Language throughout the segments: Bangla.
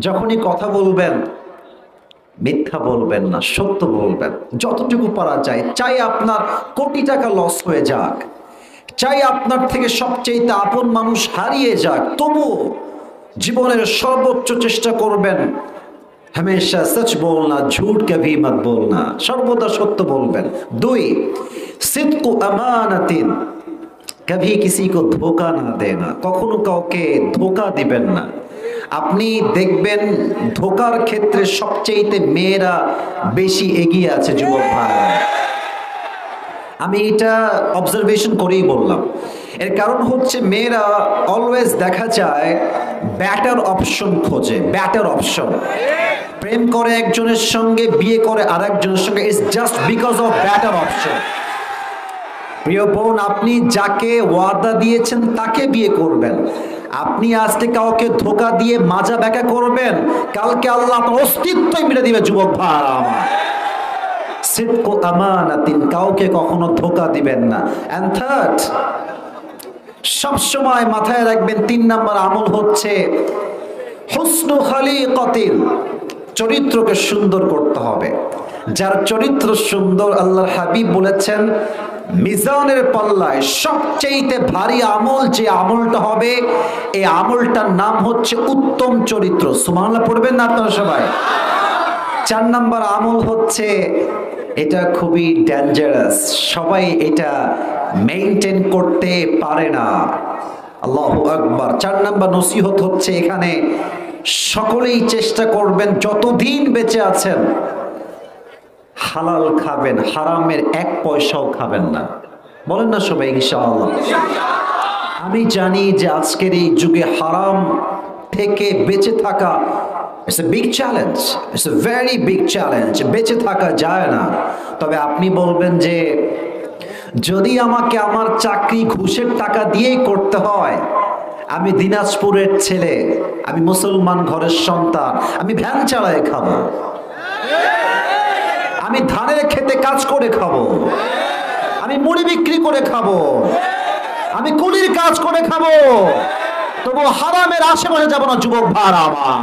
যখনই কথা বলবেন মিথ্যা বলবেন না, সত্য বলবেন যতটুকু পারা যায়। চাই আপনার কোটি টাকা লস হয়ে যাক, চাই আপনার থেকে সবচেয়ে আপন মানুষ হারিয়ে যাক, তবু জীবনের সর্বোচ্চ চেষ্টা করবেন हमेशा सच बोलना, झूठ कभी मत बोलना, সর্বদা সত্য বলবেন। দুই, সিদকু আমানাতিন, কভি কিসি কো ধোকা না দেনা, কখনো কাউকে ধোকা দিবেন না। আপনি দেখবেন ধোকার ক্ষেত্রে সবচেয়ে মেয়েরা বেশি এগিয়ে আছে যুবক ভাই। আমি এটা অবজারভেশন করেই বললাম। এর কারণ হচ্ছে মেয়েরা অলওয়েজ দেখা যায় ব্যাটার অপশন খোঁজে, ব্যাটার অপশন। প্রেম করে একজনের সঙ্গে, বিয়ে করে আরেকজনের সঙ্গে, it's just because of batter option. প্রিয় বোন, আপনি যাকে ওয়াদা দিয়েছেন তাকে বিয়ে করবেন। আপনি আজকে কাউকে ধোকা দিয়ে মাজা ব্যাকা করবেন, কালকে আল্লাহ আপনার অস্তিত্বই মেরে দিবে যুবক ভাই আমার। সিদকু আমানাতিন, কাউকে কখনো ধোকা দিবেন না। এন্ড থার্ড, সবসময় মাথায় রাখবেন 3 নাম্বার আমল হচ্ছে হুসনু খালিকাতিন, চরিত্রকে সুন্দর করতে হবে। যার চরিত্র সুন্দর, আল্লাহর হাবিব বলেছেন মিজানের পাল্লায় সবচেয়ে ভারী আমল যে আমলটা হবে, এই আমলটার নাম হচ্ছে উত্তম চরিত্র। সুবহানাল্লাহ পড়বেন না আপনারা সবাই? 4 নাম্বার আমল হচ্ছে, এটা খুবই ডেঞ্জারাস, সবাই এটা মেইনটেইন করতে পারে না। আল্লাহু আকবার। 4 নাম্বার নসিহত হচ্ছে এখানে, সকলেই চেষ্টা করবেন যতদিন বেঁচে আছেন হালাল খাবেন, হারামের 1 পয়সাও খাবেন না। বলেন না সবাই ইনশাআল্লাহ? আমি জানি যে আজকের এই যুগে হারাম থেকে বেঁচে থাকা it's a big challenge, it's a very big challenge. বেঁচে থাকা যায় না। তবে আপনি বলবেন যে যদি আমাকে আমার চাকরি ঘুষের টাকা দিয়েই করতে হয়, আমি দিনাজপুরের ছেলে, আমি মুসলমান ঘরের সন্তান, আমি ভ্যান চালায় খাবো, আমি ধানের খেতে কাজ করে খাবো, আমি মুড়ি বিক্রি করে খাবো, আমি কুলির কাজ করে খাবো, তবু হারামের আশেপাশে যাব না যুবক ভাই আমার।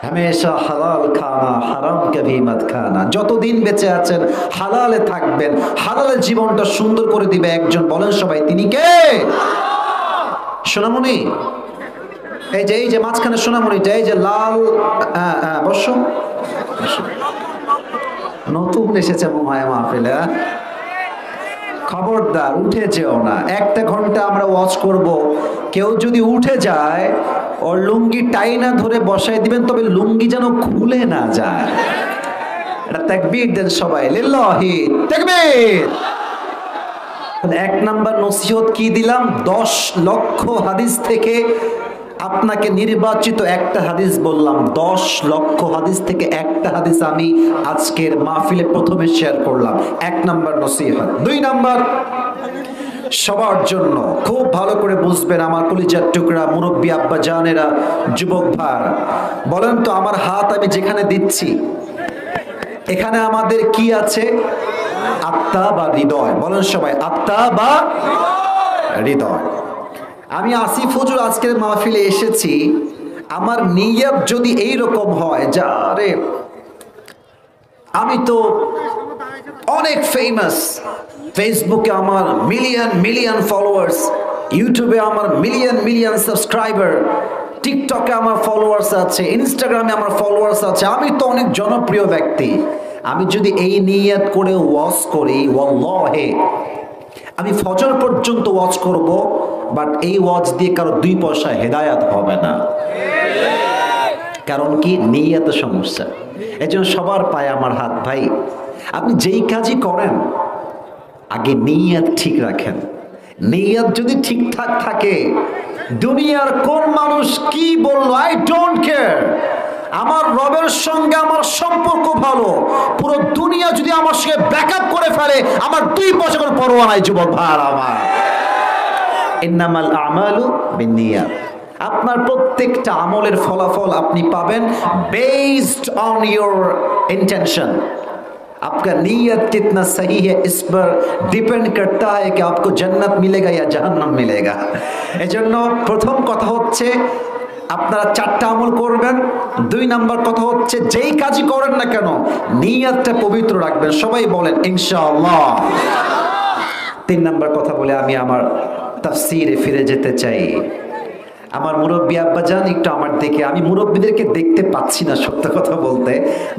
হামেশা হালাল খানা, হারাম কভি মত খানা। যতদিন বেঁচে আছেন হালালে থাকবেন, হালালের জীবনটা সুন্দর করে দিবে একজন। বলেন সবাই, তিনি কে? সোনামণি, এই যে মাঝখানে সোনামণিটা, এই যে লাল, বসো, নতুন এসেছে মনে হয় মাহফিলে। খবরদার উঠে যেও না, 1 ঘন্টা আমরা ওয়াচ করব। কেউ যদি উঠে যায় ওর লুঙ্গি টাইনা ধরে বসাই দিবেন, তবে লুঙ্গি যেন খুলে না যায়। এটা তাকবীর দেন সবাই, লিল্লাহি তাকবীর। 1 নাম্বার নসিহত কি দিলাম? 10 লক্ষ হাদিস থেকে আপনাকে নির্বাচিত একটা হাদিস বললাম। 10 লক্ষ হাদিস থেকে একটা হাদিস আমি আজকের মাহফিলে প্রথমে শেয়ার করলাম। 1 নাম্বার নসিহত। 2 নাম্বার, সবার জন্য খুব ভালো করে বুঝবেন আমার কলিজার টুকরা মুরব্বী আব্বা জানেরা, যুবক ভাই, বলেন তো আমার হাত আমি যেখানে দিচ্ছি এখানে আমাদের কি আছে? আত্মা বা হৃদয়। বলেন সবাই, আত্মা বা হৃদয়। আমি আসিফ হুজুর আজকের মাহফিলে এসেছি, আমার নিয়ত যদি এই রকম হয় যে আরে আমি তো অনেক ফেমাস, ফেসবুকে আমার মিলিয়ন মিলিয়ন ফলোয়ার্স, ইউটিউবে আমার মিলিয়ন মিলিয়ন সাবস্ক্রাইবার, টিকটকে আমার ফলোয়ার্স আছে, ইনস্টাগ্রামে আমার ফলোয়ার্স আছে, আমি তো অনেক জনপ্রিয় ব্যক্তি। আমি যদি এই নিয়ত করে ওয়াচ করি, ওয়াল্লাহি আমি ফজর পর্যন্ত ওয়াচ করব, বাট এই ওয়াচ দিয়ে কারো 2 পয়সা হেদায়াত হবে না। কারণ কি? নিয়ত সমস্যা। এজন্য সবার পায়ে আমার হাত, ভাই আপনি যেই কাজই করেন আগে নিয়ত ঠিক রাখেন। নিয়ত যদি ঠিকঠাক থাকে, দুনিয়ার কোন মানুষ কি বললো আই ডোন্ট কেয়ার। আমার রবের সঙ্গে আমার সম্পর্ক ভালো, পুরো দুনিয়া যদি আমার সঙ্গে ব্যাকআপ করে ফেলে আমার 2 পয়সা কোনো পরোয়া নাই যুবক ভাই আমার। ইন্নামাল আমালু বিন্নিয়াত। আপনার প্রত্যেকটা আমলের ফলাফল আপনি পাবেন বেসড অন ইয়োর इंटेंशन। आपका नीयत कितना सही है इस पर डिपेंड करता है कि आपको जन्नत मिलेगा या जहन्नम मिलेगा। এজন্য প্রথম কথা হচ্ছে আপনারা 4টা আমল করবেন। 2 নাম্বার কথা হচ্ছে যেই কাজই করেন না কেন নিয়তটা পবিত্র রাখবেন। সবাই বলেন ইনশাআল্লাহ। 3 নাম্বার কথা বলে আমি আমার তাফসীরে ফিরে যেতে চাই। আমার মুরব্বী আব্বাজান একটু আমার দিকে, আমি মুরব্বীদেরকে দেখতে পাচ্ছি না সত্য কথা বলতে,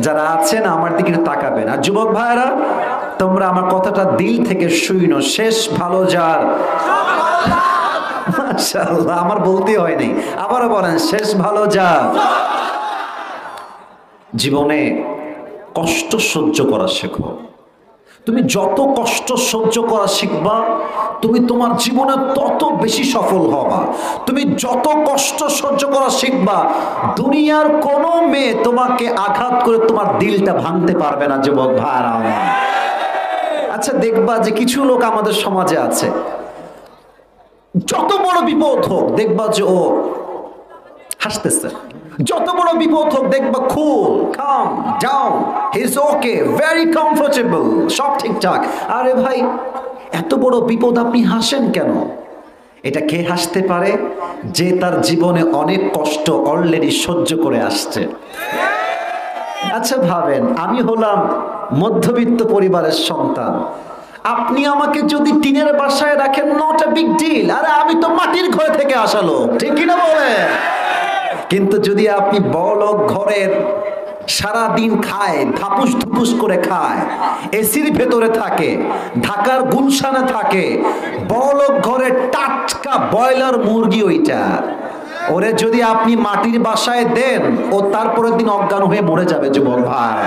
যারা আছেন আমার দিকে একটু তাকাবেন। আর যুবক ভাইরা তোমরা আমার কথাটা দিল থেকে শুনো, শেষ ভালো যার, মাশাআল্লাহ, আমার বলতে হয় নাই, আবারও বলেন শেষ ভালো যার। জীবনে কষ্ট সহ্য করা শেখো। তুমি যত কষ্ট সহ্য করা শিখবা তুমি তোমার জীবনে তত বেশি সফল হবা। তুমি যত কষ্ট সহ্য করা শিখবা দুনিয়ার কোনো মেয়ে তোমাকে আঘাত করে তোমার দিলটা ভাঙতে পারবে না যুবক ভাইরা। আচ্ছা দেখবা যে কিছু লোক আমাদের সমাজে আছে, যত বড় বিপদ হোক দেখবা যে ও হাসতেছে, যত বড় বিপদ হোক দেখবা cool, calm down, he is okay, very comfortable, সব ঠিকঠাক। আরে ভাই এত বড় বিপদ আপনি হাসেন কেন? এটা কে হাসতে পারে? যে তার জীবনে অনেক কষ্ট অলরেডি সহ্য করে আসছে। আচ্ছা ভাবেন, আমি হলাম মধ্যবিত্ত পরিবারের সন্তান, আপনি আমাকে যদি টিনের বাসায় রাখেন নট আ বিগ ডিল, আরে আমি তো মাটির ঘর থেকে আসা লোক, ঠিক কিনা বলে? কিন্তু যদি আপনি বড়লোক ঘরের সারা দিন খায়, ধাপুস ধুপুস করে খায়, এসির ভেতরে থাকে, ঢাকার গুলশানে থাকে, বড়লোক ঘরে টাটকা ব্রয়লার মুরগি ওইটা, ওরে যদি আপনি মাটির বাসায় দেন ও তারপরের দিন অজ্ঞান হয়ে মরে যাবে যুবক ভাই।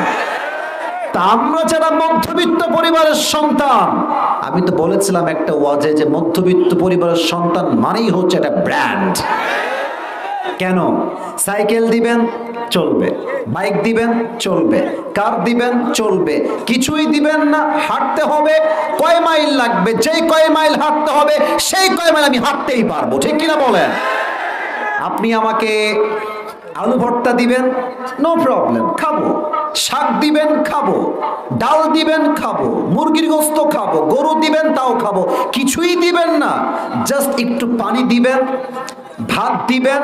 তা আমরা যারা মধ্যবিত্ত পরিবারের সন্তান, আমি তো বলেছিলাম একটা ওয়াজে যে মধ্যবিত্ত পরিবারের সন্তান মানেই হচ্ছে একটা ব্র্যান্ড। কেন? সাইকেল দিবেন চলবে, বাইক দিবেন চলবে, কার দিবেন চলবে, কিছুই দিবেন না হাঁটতে হবে, কয় মাইল লাগবে, যেই কয় মাইল হাঁটতে হবে সেই কয় মাইল আমি হাঁটতেই পারবো, ঠিক কিনা বলেন? আপনি আমাকে আলু ভর্তা দিবেন নো প্রবলেম, খাবো। শাক দিবেন খাবো, ডাল দিবেন খাবো, মুরগির গোস্ত খাবো, গরু দিবেন তাও খাবো। কিছুই দিবেন না, জাস্ট একটু পানি দিবেন, ভাত দিবেন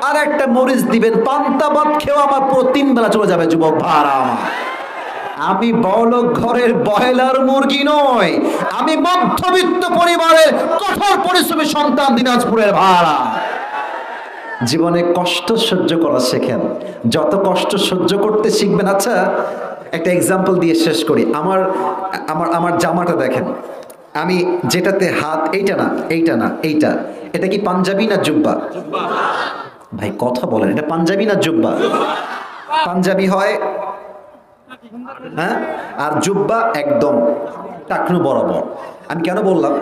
আর একটা মরিচ দিবেন, পান্তা ভাত খেয়ে আমার পুরো 3 বেলা চলে যাবে যুবক ভাড়া। আমি বড়লোক ঘরের ব্রয়লার মুরগি নয়, আমি মধ্যবিত্ত পরিবারের কঠোর পরিশ্রমী সন্তান দিনাজপুরের ভাড়া। জীবনে কষ্ট সহ্য করা শেখেন, যত কষ্ট সহ্য করতে শিখবেন। আচ্ছা একটা এক্সাম্পল দিয়ে শেষ করি। আমার আমার আমার জামাটা দেখেন, আমি যেটাতে হাত, এইটা না এইটা না এইটা, এটা কি পাঞ্জাবি না জুব্বা? ভাই কথা বলেন, এটা পাঞ্জাবি না জুব্বা? পাঞ্জাবি হয় হ্যাঁ, আর জুব্বা একদম টাকনু বরাবর। আমি কেন বললাম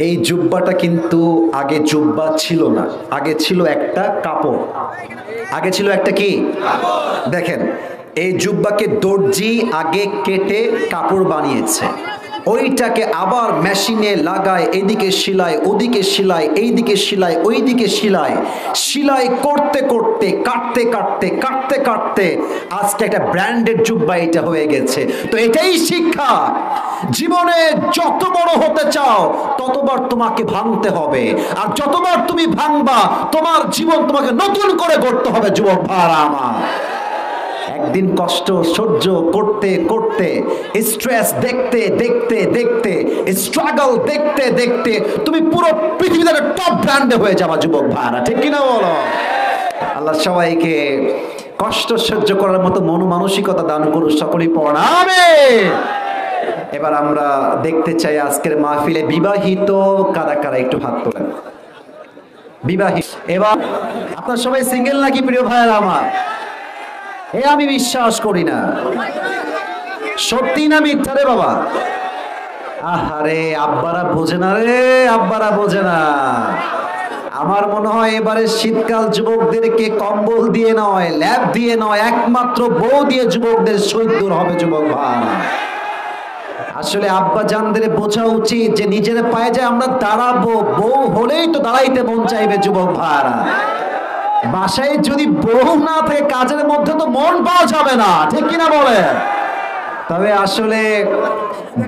এই জুব্বাটা কিন্তু আগে জুব্বা ছিল না, আগে ছিল একটা কাপড়, আগে ছিল একটা কি দেখেন, এই জুব্বাকে দর্জি আগে কেটে কাপড় বানিয়েছে, ওইটাকে আবার মেশিনে লাগায়, এদিকে সেলাই ওদিকে সেলাই, এইদিকে সেলাই ওইদিকে সেলাই, সেলাই করতে করতে কাটতে কাটতে কাটতে কাটতে আজকে একটা ব্র্যান্ডেড জুব্বা এটা হয়ে গেছে। তো এটাই শিক্ষা, জীবনে যত বড় হতে চাও ততবার তোমাকে ভাঙতে হবে, আর যতবার তুমি ভাঙবা তোমার জীবন তোমাকে নতুন করে গড়তে হবে যুবক ভাইরা আমার। একদিন কষ্ট সহ্য করতে করতে, স্ট্রেস দেখতে দেখতে দেখতে, স্ট্রাগল দেখতে দেখতে তুমি পুরো পৃথিবীতে টপ ব্র্যান্ডে হয়ে যাবা যুবক ভাইরা, ঠিক কিনা বলো? আল্লাহ সবাইকে কষ্ট সহ্য করার মতো মন মানসিকতা দান করুন, সকলেই পড়ান আমিন। এবার আমরা দেখতে চাই আজকের মাহফিলে বিবাহিত কারা কারা, একটু হাত তোলেন। বিবাহিত, এবার আপনার সবাই সিঙ্গেল নাকি প্রিয় ভাইরা আমার? এ আমি বিশ্বাস করি না, সত্যি না মিথ্যা রে বাবা? আহারে আব্বারা বোঝে না রে, আব্বারা বোঝে না। আমার মনে হয় এবারে শীতকাল যুবকদেরকে কম্বল দিয়ে নয়, ল্যাব দিয়ে নয়, একমাত্র বউ দিয়ে যুবকদের শহীদ দূর হবে যুবক ভাই। আসলে আব্বা জানদের বোঝা উচিত যে নিজের পায়ে যে আমরা দাঁড়াবো, বউ হলেই তো দাঁড়াইতে মন চাইবে যুবক ভাইরা। বাসায় যদি বউ না থাকে কাজের মধ্যে তো মন পাওয়া যাবে না, ঠিক কিনা বলে? তবে আসলে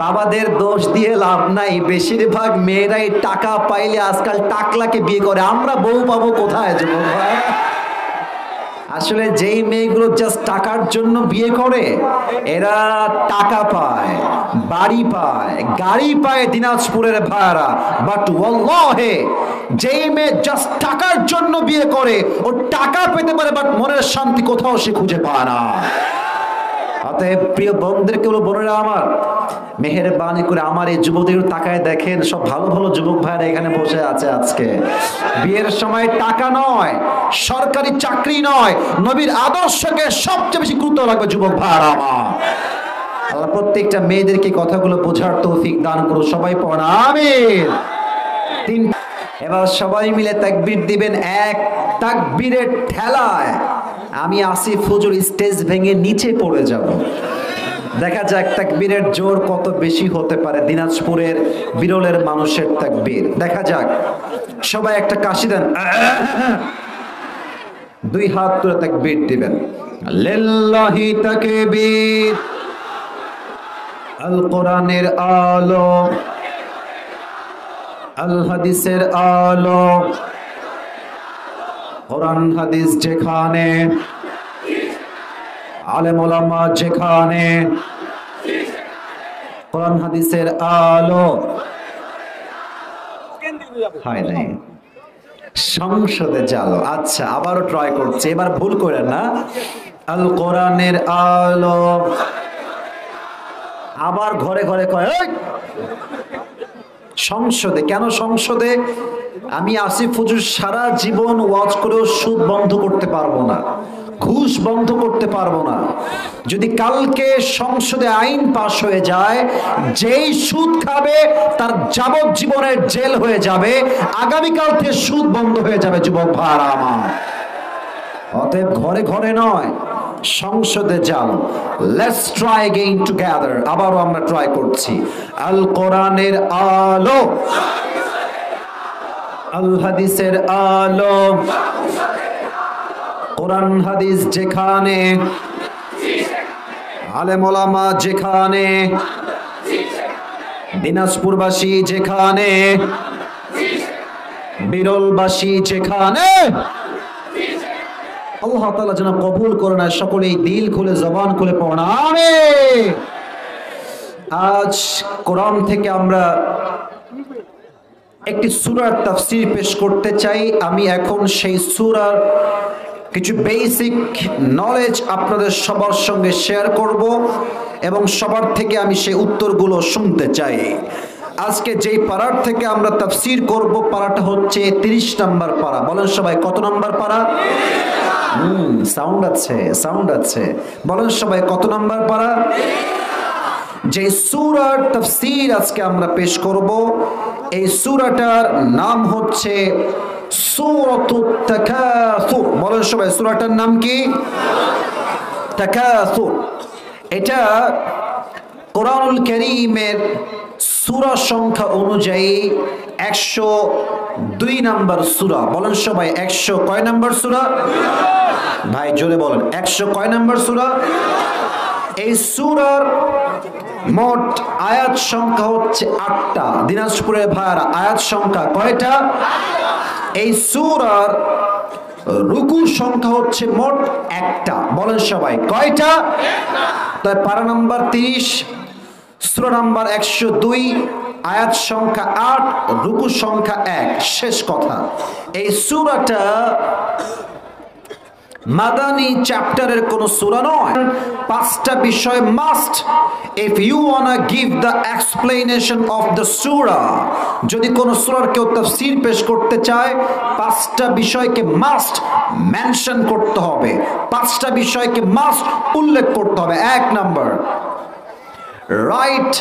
বাবাদের দোষ দিয়ে লাভ নাই, বেশিরভাগ মেয়েরাই টাকা পাইলে আজকাল টাকলাকে বিয়ে করে। আমরা বউ পাবো কোথায় যুবক ভাই? আসলে যেই মেয়েগুলো জাস্ট টাকার জন্য বিয়ে করে, এরা টাকা পায়, বাড়ি পায়, গাড়ি পায় দিনাজপুরের ভাইরা। বাট ওয়াল্লাহি যেই মেয়ে জাস্ট টাকার জন্য বিয়ে করে, ও টাকা পেতে পারে বাট মনের শান্তি কোথাও সে খুঁজে পায় না। অতএব প্রিয় বোনদেরকে বলো, বোনেরা আমার, মেহেরবানি করে আমার এই যুবকদের তাকায় দেখেন, সব ভালো ভালো যুবক ভাইরা এখানে বসে আছে আজকে। বিয়ের সময় টাকা নয়, সরকারি চাকরি নয়, নবীর আদর্শকে সবচেয়ে বেশি গুরুত্ব রাখবে যুবক ভাইরা আমার। আল্লাহ প্রত্যেকটা মেয়েদেরকে কথাগুলো বোঝার তৌফিক দান করুন। সবাই পড়ুন আমিন। এবার সবাই মিলে তাকবীর দিবেন। এক তাকবীরের ঠেলায় আমি আসিফ হুজুর স্টেজ ভেঙে নিচে পড়ে যাব। দেখা যাক তাকবীরের জোর কত বেশি হতে পারে দিনাজপুরের বিরলের মানুষের তাকবীর। দেখা যাক। সবাই একটা কাশি দেন, দুই হাত তুলে তাকবীর দিবেন। লিল্লাহি তাকবীর। আল কোরআনের আলো, আল হাদিসের আলো, কোরআন হাদিস যেখানে, আলেম ওলামা যেখানে, কোরআন হাদিসের আলো। হয় নাই, সংসদে জালো। আচ্ছা, আবারও ট্রাই করছি, এবার ভুল করে না। আল কোরআনের আলো। আবার ঘরে ঘরে কয় সংসদে। কেন সংসদে? আমি আসিফ হুজুর সারা জীবন ওয়াজ করেও সুদ বন্ধ করতে পারবো না, ঘুষ বন্ধ করতে পারবো না। যদি কালকে সংসদে আইন পাশ হয়ে যায়, যেই সুদ খাবে তার যাবজ্জীবনের জেল হয়ে যাবে, আগামীকাল থেকে সুদ বন্ধ হয়ে যাবে যুবক ভাইরা আমার। অতএব ঘরে ঘরে নয়, সংসদে যান। Let's try again together. আবারও আমরা ট্রাই করছি। আল কোরআনের আলো, আল হাদিসের আলো, কোরআন হাদিস যেখানে, আলেম ওলামা যেখানে, দিনাজপুরবাসী যেখানে, বিরলবাসী যেখানে, আল্লাহ তাআলা যেন কবুল করে নেয়। সকলেই দিল খুলে জবান খুলে পড়ুন আমিন। আজ কোরআন থেকে আমরা একটি সূরার তাফসীর পেশ করতে চাই। আমি এখন সেই সূরার কিছু বেসিক নলেজ আপনাদের সবার সঙ্গে শেয়ার করব এবং সবার থেকে আমি সেই উত্তরগুলো শুনতে চাই। আজকে যেই পারার থেকে আমরা তাফসীর করব, পারাটা হচ্ছে 30 নম্বর পারা। বলেন সবাই, কত নম্বর পারা? সাউন্ড আছে, সাউন্ড আছে। বলেন সবাই, কত নম্বর পারা? যে সূরার তাফসীর আজকে আমরা পেশ করব, এই সূরাটার নাম হচ্ছে সূরাতুত তাকাসুর। বলেন সবাই, সূরাটার নাম কি? তাকাসুর। এটা কোরআনুল কারীমের সূরা সংখ্যা অনুযায়ী 102 নম্বর সূরা। বলেন সবাই, 100 কয় নম্বর সূরা? ভাই জোরে বলেন, 100 কয় নম্বর সূরা? এই সূরার মোট আয়াত সংখ্যা হচ্ছে 8টা। দিনাজপুরের ভাইরা, আয়াত সংখ্যা কয়টা? এই সূরার রুকু সংখ্যা হচ্ছে মোট 1টা। বলেন সবাই, কয়টা? তাই পারা নাম্বার 30, সূরা নাম্বার 102, আয়াত সংখ্যা 8, রুকু সংখ্যা 1। শেষ কথা, এই সূরাটা মাদানী চ্যাপ্টারের কোন সূরা নয়। 5টা বিষয় must if you wanna give the explanation of the সূরা। যদি কোন সূরার কেউ তাফসীর পেশ করতে চায়, 5টা বিষয়কে মাস্ট মেনশন করতে হবে, 5টা বিষয়কে মাস্ট উল্লেখ করতে হবে। 1 নাম্বার, রাইট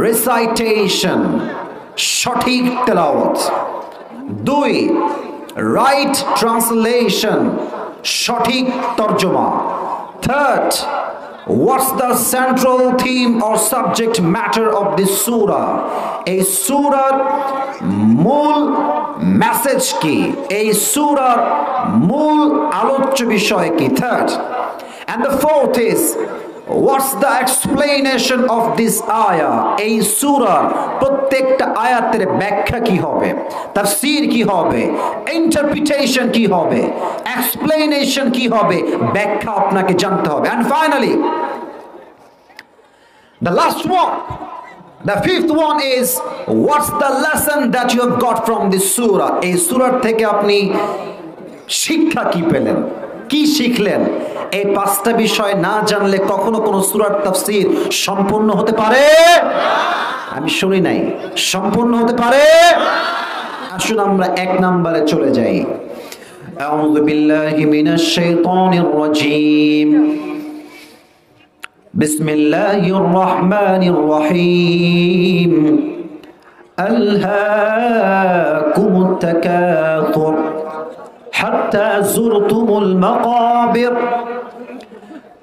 রিসাইটেশন, সঠিক তেলাওয়াত। 2, রাইট ট্রান্সলেশন, সঠিক তর্জমা। 3, what's the central theme or subject matter of this surah? এই সূরার মূল মেসেজ কি? এই সূরার মূল আলোচ্য বিষয় কি? 3rd, and the 4th is What's the explanation of this ayah? এই সূরার প্রত্যেকটা আয়াতের ব্যাখ্যা কি হবে, তাফসীর কি হবে, ইন্টারপ্রিটেশন কি হবে, এক্সপ্লেনেশন কি হবে, ব্যাখ্যা আপনাকে জানতে হবে। And finally, the last one, the fifth one is, what's the lesson that you have got from this surah? এই সূরা থেকে আপনি শিক্ষা কি পেলেন, কি শিখলেন? এই পাঁচটা বিষয় না জানলে কখনো কোনো সূরার তাফসীর সম্পূর্ণ হতে পারে? আমি শুনি নাই, সম্পূর্ণ হতে পারে? আসুন আমরা এক নম্বরে চলে যাই। আউযু বিল্লাহি মিনাশ শাইতানির রাজীম। বিসমিল্লাহির রহমানির রহিম। আলহাকুমুত তাকাসুর حتى زرتم المقابر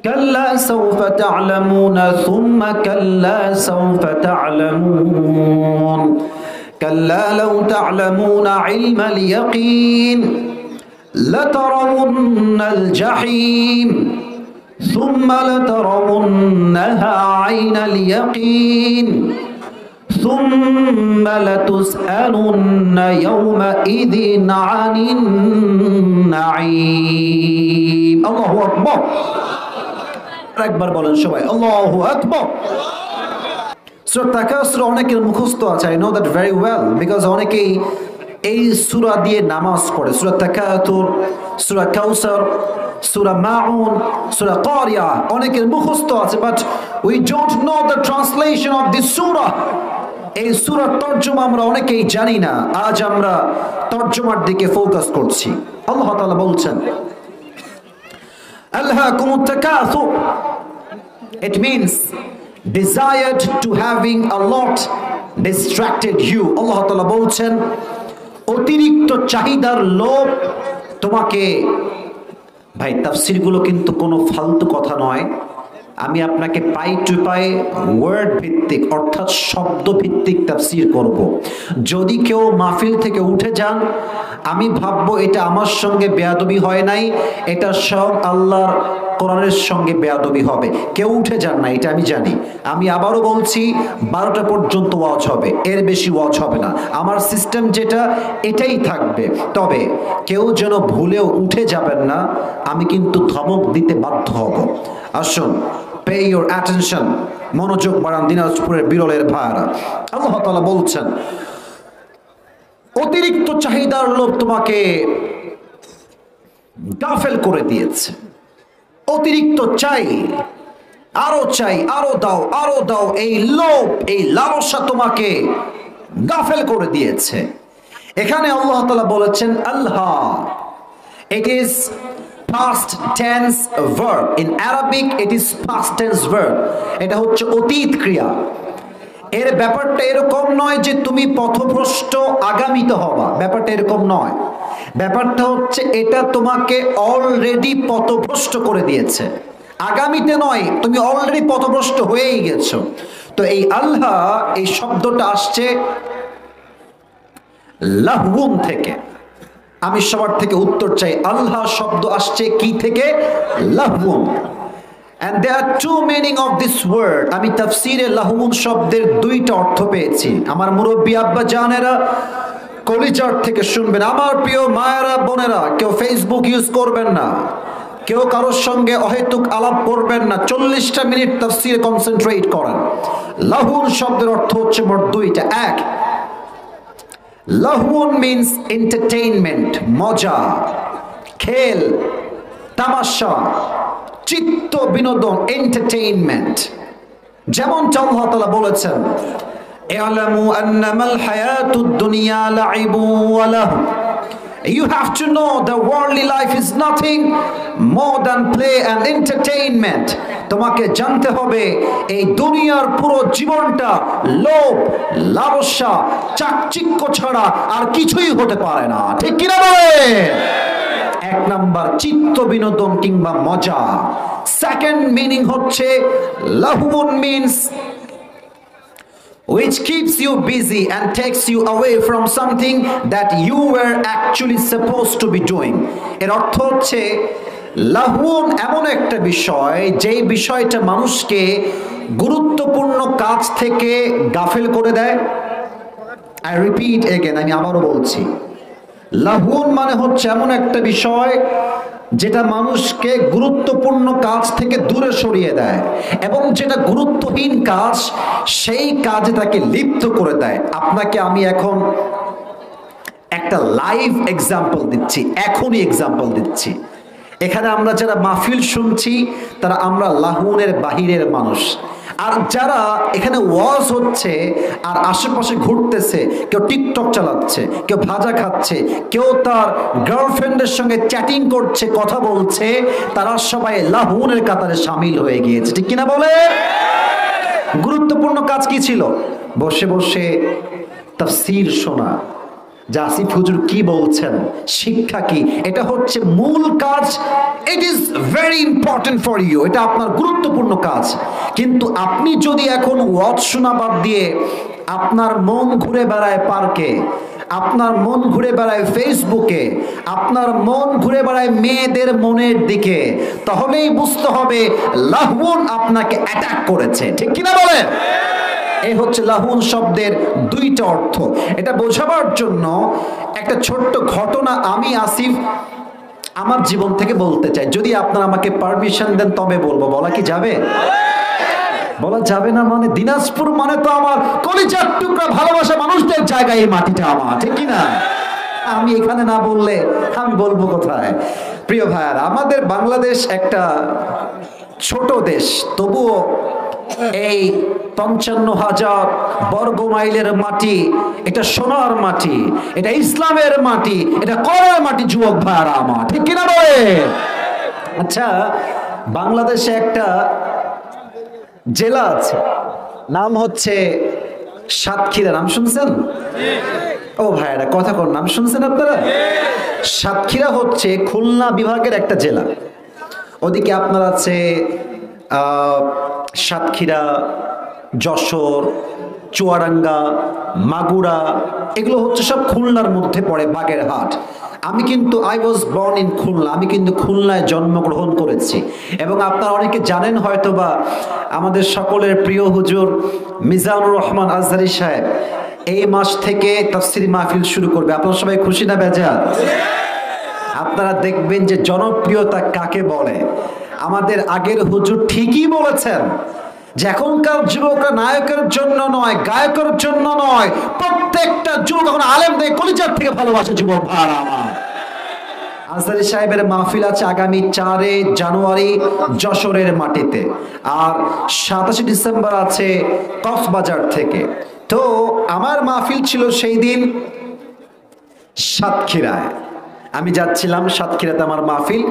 كلا سوف تعلمون ثم كلا سوف تعلمون كلا لو تعلمون علم اليقين لترون الجحيم ثم لترونها عين اليقين ثم لتسألن يومئذ عن النعيم الله أكبر একবার বলেন সবাই আল্লাহু আকবার। সূরা তাকাসুর অনেকের মুখস্থ আছে, I know that very well, because অনেকেই এই সূরা দিয়ে নামাজ পড়ে। সূরা তাকাসুর, সূরা কাউসার, সূরা মাউন, সূরা কারিয়া অনেকের মুখস্থ আছে, but we don't know the translation of this surah. এই সূরার তরজমা আমরা অনেকেই জানি না। আজ আমরা তরজমার দিকে ফোকাস করছি। আল্লাহ তাআলা বলছেন আলহাকুমুত তাকাসুর, it means desired to having a lot distracted you. আল্লাহ তাআলা বলছেন অতিরিক্ত চাহিদার লোভ তোমাকে, ভাই তাফসীরগুলো কিন্তু কোনো ফালতু কথা নয়, আমি আপনাকে পাই টু পাই ওয়ার্ড ভিত্তিক অর্থাৎ শব্দ ভিত্তিক তাফসীর করব। যদি কেউ মাহফিল থেকে উঠে যান, আমি ভাববো এটা আমার সঙ্গে বেয়াদবি হয় নাই, এটা সব আল্লাহর কোরআনের সঙ্গে বেয়াদবি হবে। কেউ উঠে যান না, এটা আমি জানি। আমি আবারও বলছি 12টা পর্যন্ত ওয়াজ হবে, এর বেশি ওয়াজ হবে না। আমার সিস্টেম যেটা এটাই থাকবে। তবে কেউ যেন ভুলেও উঠে যাবেন না, আমি কিন্তু ধমক দিতে বাধ্য হব। আসুন, পে ইউর অ্যাটেনশন, মনোযোগ বাড়ান দিনাজপুরের বিরলের ভাইরা। আল্লাহ তাআলা বলছেন অতিরিক্ত চাহিদার লোভ তোমাকে গাফেল করে দিয়েছে। অতিরিক্ত চাই, আরো চাই, আরো দাও, আরো দাও, এই লোভ, এই লালসা তোমাকে গাফেল করে দিয়েছে। এখানে আল্লাহ তাআলা বলেছেন আল্লাহ, it is past tense verb. In Arabic it is past tense verb. এটা হচ্ছে অতীত ক্রিয়া। এর ব্যাপারটা এরকম নয় যে তুমি পথভ্রষ্ট আগামীতে হবা, ব্যাপারটা এরকম নয়। ব্যাপারটা হচ্ছে এটা তোমাকে অলরেডি পথভ্রষ্ট করে দিয়েছে, আগামীতে নয়, তুমি অলরেডি পথভ্রষ্ট হয়েই গেছো। তো এই আল্লাহ, এই শব্দটা আসছে লাহবুন থেকে। আমি সবার থেকে উত্তর চাই, আল্লাহ শব্দ আসছে কি থেকে? লাহবুন। And there are two meaning of this word. আমি তাফসীরে লাহবুন শব্দের দুইটা অর্থ পেয়েছি। আমার মুরব্বী আব্বা জানেরা কলিজার থেকে শুনবেন। আমার প্রিয় মায়েরা বোনেরা, কেউ ফেসবুক ইউজ করবেন না, কেউ কারোর সঙ্গে অহেতুক আলাপ করবেন না। 40টা মিনিট তাফসীরে কনসেন্ট্রেট করেন। লাহবুন শব্দের অর্থ হচ্ছে মোট দুইটা। এক, লাহবুন মিন্স এন্টারটেইনমেন্ট, মজা, খেল, তামাশা, চিত্ত বিনোদন, এন্টারটেইনমেন্ট। যেমন আল্লাহ তাআলা বলেছেন ই'লামু আন্নামাল হায়াতুদ দুনিয়া লা'iবু ওয়া লাহু। You have to know the worldly life is nothing more than play and entertainment. তোমাকে জানতে হবে এই দুনিয়ার পুরো জীবনটা লোভ, লালসা, চাকচিক্য ছাড়া আর কিছুই হতে পারে না। ঠিক কি না বলেন? এক নাম্বার চিত্ত বিনোদন কিংবা মজা। সেকেন্ড মিনিং হচ্ছে লাহবুন means which keeps you busy and takes you away from something that you were actually supposed to be doing. এর অর্থ হচ্ছে লাহুন এমন একটা বিষয় যেই বিষয়টা মানুষকে গুরুত্বপূর্ণ কাজ থেকে গাফেল করে দেয়। আই রিপিট এগেন, আমি আবারও বলছি, লাহুন মানে হচ্ছে এমন একটা বিষয় যেটা মানুষকে গুরুত্বপূর্ণ কাজ থেকে দূরে সরিয়ে দেয়, এবং যেটা গুরুত্বহীন কাজ সেই কাজে তাকে লিপ্ত করে দেয়। আপনাকে আমি এখন একটা লাইভ এক্সাম্পল দিচ্ছি, এখনই এক্সাম্পল দিচ্ছি। এখানে আমরা যারা মাহফিল শুনছি তারা আমরা লাহুনের বাহিরের মানুষ, আর যারা এখানে ওয়াজ হচ্ছে আর আশেপাশে ঘুরতেছে, কেউ টিকটক চালাচ্ছে, কেউ ভাজা খাচ্ছে, কেউ তার গার্লফ্রেন্ডের সঙ্গে চ্যাটিং করছে, কথা বলছে, তারা সবাই লাহুনের কাতারে সামিল হয়ে গিয়েছে, ঠিক কিনা বলে? গুরুত্বপূর্ণ কাজ কি ছিল? বসে বসে তাফসীর শোনা, যে আসিফ হুজুর কি বলছেন, শিক্ষা কি, এটা হচ্ছে মূল কাজ। It is very important for you, এটা আপনার গুরুত্বপূর্ণ কাজ। কিন্তু আপনি যদি এখন ওয়াজ শোনা বাদ দিয়ে আপনার মন ঘুরে বেড়ায় পার্কে, আপনার মন ঘুরে বেড়ায় ফেসবুকে, আপনার মন ঘুরে বেড়ায় মেয়েদের মনের দিকে, তাহলেই বুঝতে হবে লাহুন আপনাকে অ্যাটাক করেছে, ঠিক কিনা বলেন? এই হচ্ছে লাহুন শব্দের দুইটা অর্থ। এটা বোঝাবার জন্য একটা ছোট্ট ঘটনা আমি আসিফ আমার জীবন থেকে বলতে চাই। যদি আপনারা আমাকে পারমিশন দেন তবে বলবো। বলা কি যাবে? বলা যাবে না মানে? দিনাজপুর মানে তো আমার কলিজার টুকরা ভালোবাসা মানুষদের জায়গা, এই মাটিটা আমার, ঠিক কিনা? আমি এখানে না বললে আমি বলবো কোথায়? প্রিয় ভাইয়ারা, আমাদের বাংলাদেশ একটা ছোট দেশ, তবুও এই ৫৫,০০০ বর্গ মাইলের মাটি, এটা সোনার মাটি, এটা ইসলামের মাটি, এটা করার মাটি, যুবক ভাইয়ারা আমার, ঠিক কিনা বলে? আচ্ছা, বাংলাদেশে একটা জেলা আছে, নাম হচ্ছে সাতক্ষীরা। নাম শুনছেন? ও ভাইয়ারা কথা কোন, নাম শুনছেন আপনারা? সাতক্ষীরা হচ্ছে খুলনা বিভাগের একটা জেলা। ওদিকে আপনার আছে সাতক্ষীরা, যশোর, চুয়াডাঙ্গা, মাগুরা, এগুলো হচ্ছে সব খুলনার মধ্যে পড়ে, বাগেরহাট। আমি কিন্তু I was born in Khulna, আমি কিন্তু খুলনায় জন্মগ্রহণ করেছি। এবং আপনারা অনেকে জানেন হয়তোবা, আমাদের সকলের প্রিয় হুজুর মিজানুর রহমান আজহারী সাহেব এই মাস থেকে তাফসীর মাহফিল শুরু করবে। আপনারা সবাই খুশি না বেজার? আপনারা দেখবেন যে জনপ্রিয়তা কাকে বলে। আমাদের আগের হুজুর ঠিকই বলেছেন যে এখনকার যুবকরা নায়কের জন্য নয়, গায়কের জন্য নয়, প্রত্যেকটা যুবক এখন আলেমদের কলিজার থেকে ভালোবাসে, যুবক ভাইরা আমার। আজহারী সাহেবের মাহফিল আছে আগামী 4 জানুয়ারি যশোরের মাটিতে, আর 27 ডিসেম্বর আছে কক্সবাজার থেকে। তো আমার মাহফিল ছিল সেই দিন সাতক্ষীরায়। আমি যাচ্ছিলাম সাতক্ষীরাতে, আমার মাহফিল।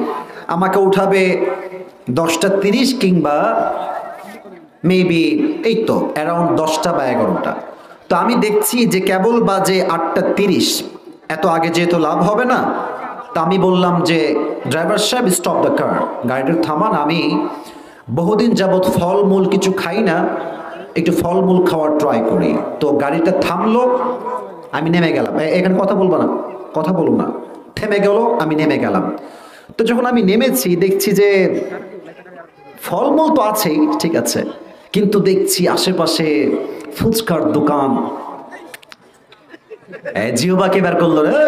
আমাকে উঠাবে 10:30 কিংবা মেবি এই তো অ্যারাউন্ড 10টা বা 11টা। তো আমি দেখছি যে কেবল বাজে 8:30, এত আগে যেহেতু লাভ হবে না। তা আমি বললাম যে ড্রাইভার সাহেব স্টপ দ্য কার, গাড়িটা থামান, আমি বহুদিন যাবৎ ফলমূল কিছু খাই না, একটু ফলমূল খাওয়ার ট্রাই করি। তো গাড়িটা থামলো, আমি নেমে গেলাম। এখানে কথা বলবো না, কথা বলবো না। থেমে গেল, আমি নেমে গেলাম। তো যখন আমি নেমেছি দেখছি যে ফলমূল তো আছেই, ঠিক আছে, কিন্তু দেখছি আশেপাশে ফুচকার দোকান। জিহবাকে বের করলো রে।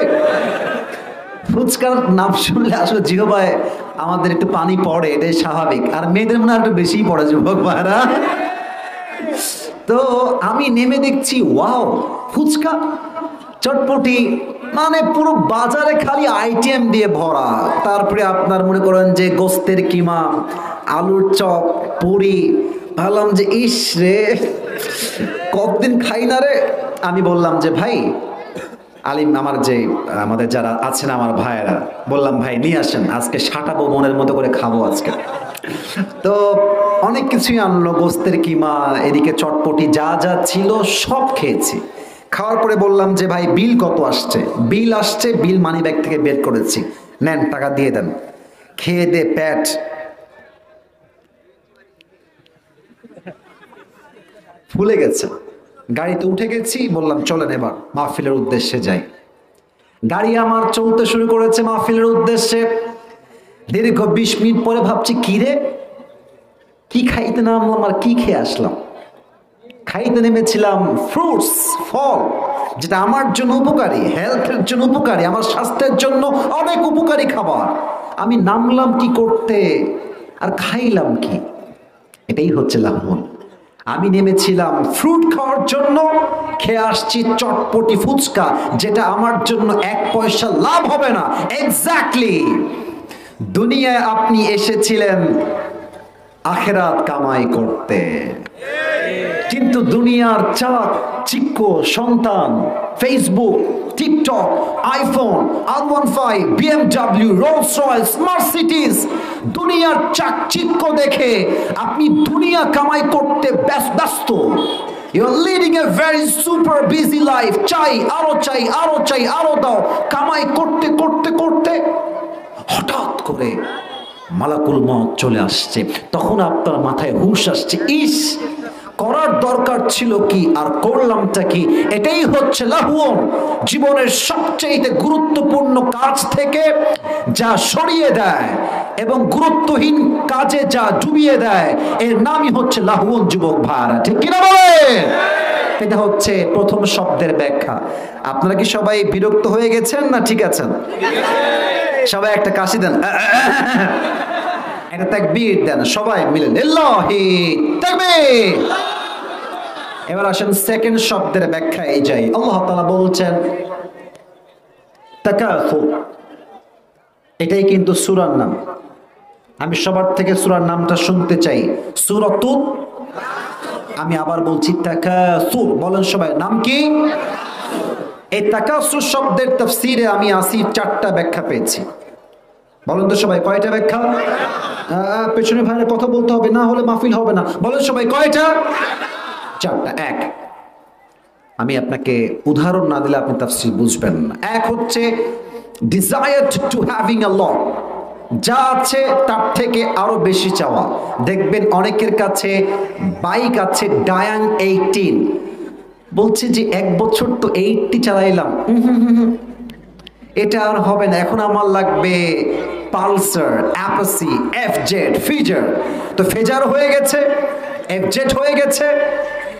ফুচকার নাম শুনলে আসলে জিহবায় আমাদের একটু পানি পড়ে, এটাই স্বাভাবিক। আর মেয়েদের মনে হয় একটু বেশি পড়ে, যুবক ভাইরা। তো আমি নেমে দেখছি ওয়াও, ফুচকা, চটপটি, মানে পুরো বাজারে খালি আইটেম দিয়ে ভরা। তারপরে আপনার মনে করেন যে গোস্তের কিমা, আলুর চপ, পুরি। ভাবলাম যে ইস রে, কতদিন খাই না রে। আমি বললাম যে ভাই আলিম, আমার যে আমাদের যারা আছেন আমার ভাইয়েরা, বললাম ভাই নিয়ে আসেন, আজকে সাটাবো, মনের মতো করে খাবো আজকে। তো অনেক কিছুই আনলো, গোস্তের কিমা, এদিকে চটপটি, যা যা ছিল সব খেয়েছি। খাওয়ার পরে বললাম যে ভাই বিল কত আসছে? বিল আসছে, বিল মানি ব্যাগ থেকে বের করেছি, নেন টাকা দিয়ে দেন। খেয়ে দে পেট ফুলে গেছে। গাড়িতে উঠে গেছি, বললাম চলেন এবার মাহফিলের উদ্দেশ্যে যাই। গাড়ি আমার চলতে শুরু করেছে মাহফিলের উদ্দেশ্যে। দীর্ঘ 20 মিনিট পরে ভাবছি কি রে, কি খাইতে নামলাম আর কি খেয়ে আসলাম। খাইতে নেমেছিলাম ফ্রুটস, ফল, যেটা আমার জন্য উপকারী, হেলথের জন্য উপকারী, আমার স্বাস্থ্যের জন্য অনেক উপকারী খাবার। আমি নামলাম কি করতে আর খাইলাম কি? এটাই হচ্ছে লাভবান। আমি নেমেছিলাম ফ্রুট খাওয়ার জন্য, খেয়ে আসছি চটপটি ফুচকা, যেটা আমার জন্য 1 পয়সা লাভ হবে না। এক্স্যাক্টলি, দুনিয়ায় আপনি এসেছিলেন আখেরাত কামাই করতে, কিন্তু দুনিয়ার চাকচিক্য সন্তান, Facebook, TikTok, iPhone, R15, BMW, Rolls Royce, Mercedes, দুনিয়ার চাকচিক্য দেখে আপনি দুনিয়া কামাই করতে ব্যস্ত। You're leading a very super busy life. চাই, আরো চাই, আরো চাই, আরো দাও। কামাই করতে করতে করতে হঠাৎ করে মালাকুল মউত চলে আসছে। তখন আপনার মাথায় হুঁশ আসছে, ইস, করার দরকার ছিল কি আর করলামটা কি। এটাই হচ্ছে লাহুম। জীবনের সবচেয়ে গুরুত্বপূর্ণ কাজ থেকে যা সরিয়ে দেয় এবং গুরুত্বহীন কাজে যা ডুবিয়ে দেয়, এর নামই হচ্ছে লাহুম। যুবক ভাইরা, ঠিক কিনা বলেন? এটা হচ্ছে প্রথম শব্দের ব্যাখ্যা। আপনারা কি সবাই বিরক্ত হয়ে গেছেন না ঠিক আছেন? সবাই একটা কাশি দেন, একটা তাকবীর দেন, সবাই মিলে লিল্লাহি তাকবীর। এবার আসেন সেকেন্ড শব্দের ব্যাখ্যায় যাই। আল্লাহ তাআলা বলছেন তাকাসুর, এটাই কিন্তু সূরার নাম। আমি সবার থেকে সূরার নামটা শুনতে চাই। সূরাতুত, আমি আবার বলছি তাকাসুর, বলেন সবাই, নাম কি? এই তাকাসুর শব্দের তাফসীরে আমি 4টা ব্যাখ্যা পেয়েছি। বলেন তো সবাই, কয়টা ব্যাখ্যা? পেছনে ভাইয়ের কথা বলতে হবে, না হলে মাহফিল হবে না। বলেন সবাই, কয়টা? 4টা। এক, আমি আপনাকে উদাহরণ না দিলে আপনি তাফসীর বুঝবেন না। এক হচ্ছে ডিজায়ার টু হ্যাভিং আ লট, যা আছে তার থেকে আরো বেশি চাওয়া। দেখবেন অনেকের কাছে বাইক আছে ডায়াং 18, বলছে যে 1 বছর তো 80 চালাইলাম, এটা আর হবে না, এখন আমার লাগবে পালসার, অ্যাপাসি, এফজেড, ফিজার। তো ফিজার হয়ে গেছে, এফজেড হয়ে গেছে,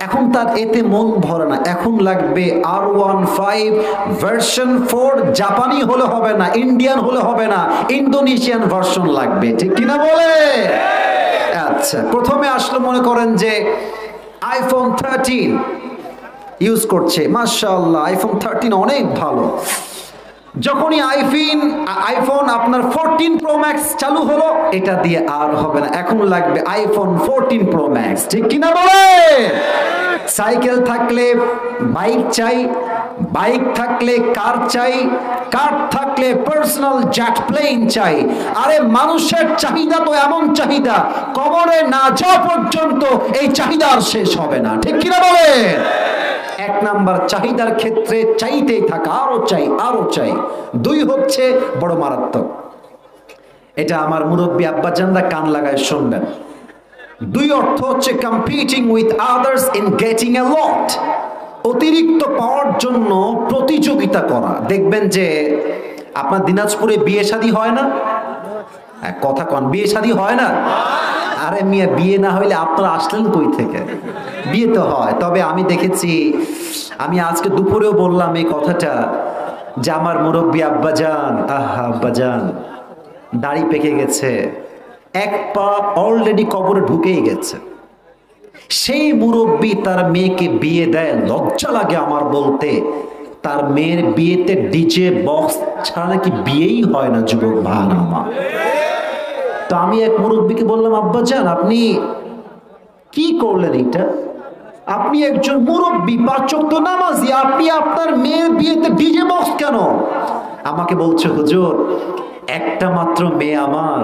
এখন তার এতে মন ভরে না, এখন লাগবে R15 ভার্সন 4। জাপানি হলে হবে না, ইন্ডিয়ান হলে হবে না, ইন্দোনেশিয়ান ভার্সন লাগবে, ঠিক কিনা বলে? আচ্ছা, প্রথমে আসলে মনে করেন যে আইফোন 13 ইউজ করছে, মাশাআল্লাহ, আইফোন 13 অনেক ভালো। যখনই আইফোন আপনার 14 প্রো ম্যাক্স চালু হলো, এটা দিয়ে আর হবে না, এখন লাগবে আইফোন 14 প্রো ম্যাক্স, ঠিক কিনা বলে? সাইকেল থাকলে বাইক চাই, বাইক থাকলে কার চাই, কার থাকলে পার্সোনাল জেট প্লেন চাই। আরে মানুষের চাহিদা তো এমন চাহিদা, কবরে না যাওয়া পর্যন্ত এই চাহিদা আর শেষ হবে না, ঠিক কিনা বলে? 1 নাম্বার চাহিদার ক্ষেত্রে চাইতেই থাকা, আরো চাই, আরো চাই। 2 হচ্ছে বড় মারাত্মক, এটা আমার মুরব্বী আব্বাজানরা কান লাগায় শুনবেন। 2 অর্থ হচ্ছে competing with others in getting a lot, অতিরিক্ত পাওয়ার জন্য প্রতিযোগিতা করা। দেখবেন যে আপনার দিনাজপুরে বিয়ে শাদী হয় না? কথা কন, বিয়ে শাদী হয় না? আরে মিয়া, বিয়ে না হইলে আপনারা আসলেন কই থেকে? বিয়ে তো হয়। তবে আমি দেখেছি, আমি আজকে দুপুরেও বললাম এই কথাটা, যে আমার মুরব্বী আব্বাজান, আব্বাজান দাড়ি পেকে গেছে, 1 পা অলরেডি কবরে ঢুকেই গেছে। সেই মুরব্বী তার মেয়েকে বিয়ে দেয়, লজ্জা লাগে আমার বলতে, তার মেয়ের বিয়েতে ডিজে বক্স ছাড়া নাকি বিয়েই হয় না। যুবক ভাই আমার, তো আমি এক মুরব্বীকে বললাম, আব্বাজান আপনি কি করলেন এটা? আপনি একজন মুরব্বী, 5 ওয়াক্ত নামাজি, আপনি আপনার মেয়ের বিয়েতে ডিজে বক্স কেন? আমাকে বলছে, হুজুর একটা মাত্র মেয়ে আমার,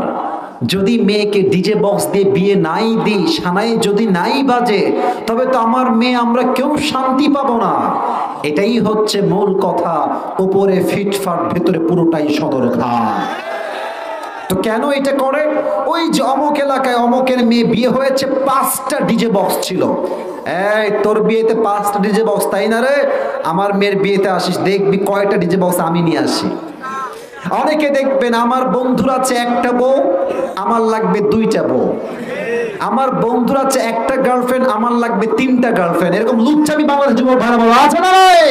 যদি মেয়েকে ডিজে বক্স দিয়ে বিয়ে নাই দিই, সানাই যদি নাই বাজে, তবে তো আমার মেয়ে, আমরা কেউ শান্তি পাবো না। এটাই হচ্ছে মূল কথা, উপরে ফিটফাট, ভেতরে পুরোটাই সদরঘাট। তো কেন এটা করে? ওই যে অমুক এলাকায় অমুকের মেয়ে বিয়ে হয়েছে, 5টা ডিজে বক্স ছিল। এই তোর বিয়েতে 5টা ডিজে বক্স, তাই না রে? আমার মেয়ের বিয়েতে আসিস, দেখবি কয়টা ডিজে বক্স আমি নিয়ে আসি। অনেকে দেখবেন আমার বন্ধুর আছে একটা বউ, আমার লাগবে দুইটা বউ। আমার বন্ধুর আছে একটা গার্লফ্রেন্ড, আমার লাগবে তিনটা গার্লফ্রেন্ড। এরকম লুচ্চামি বাংলাদেশ যুবক ভাড়া বড় আছে না ভাই?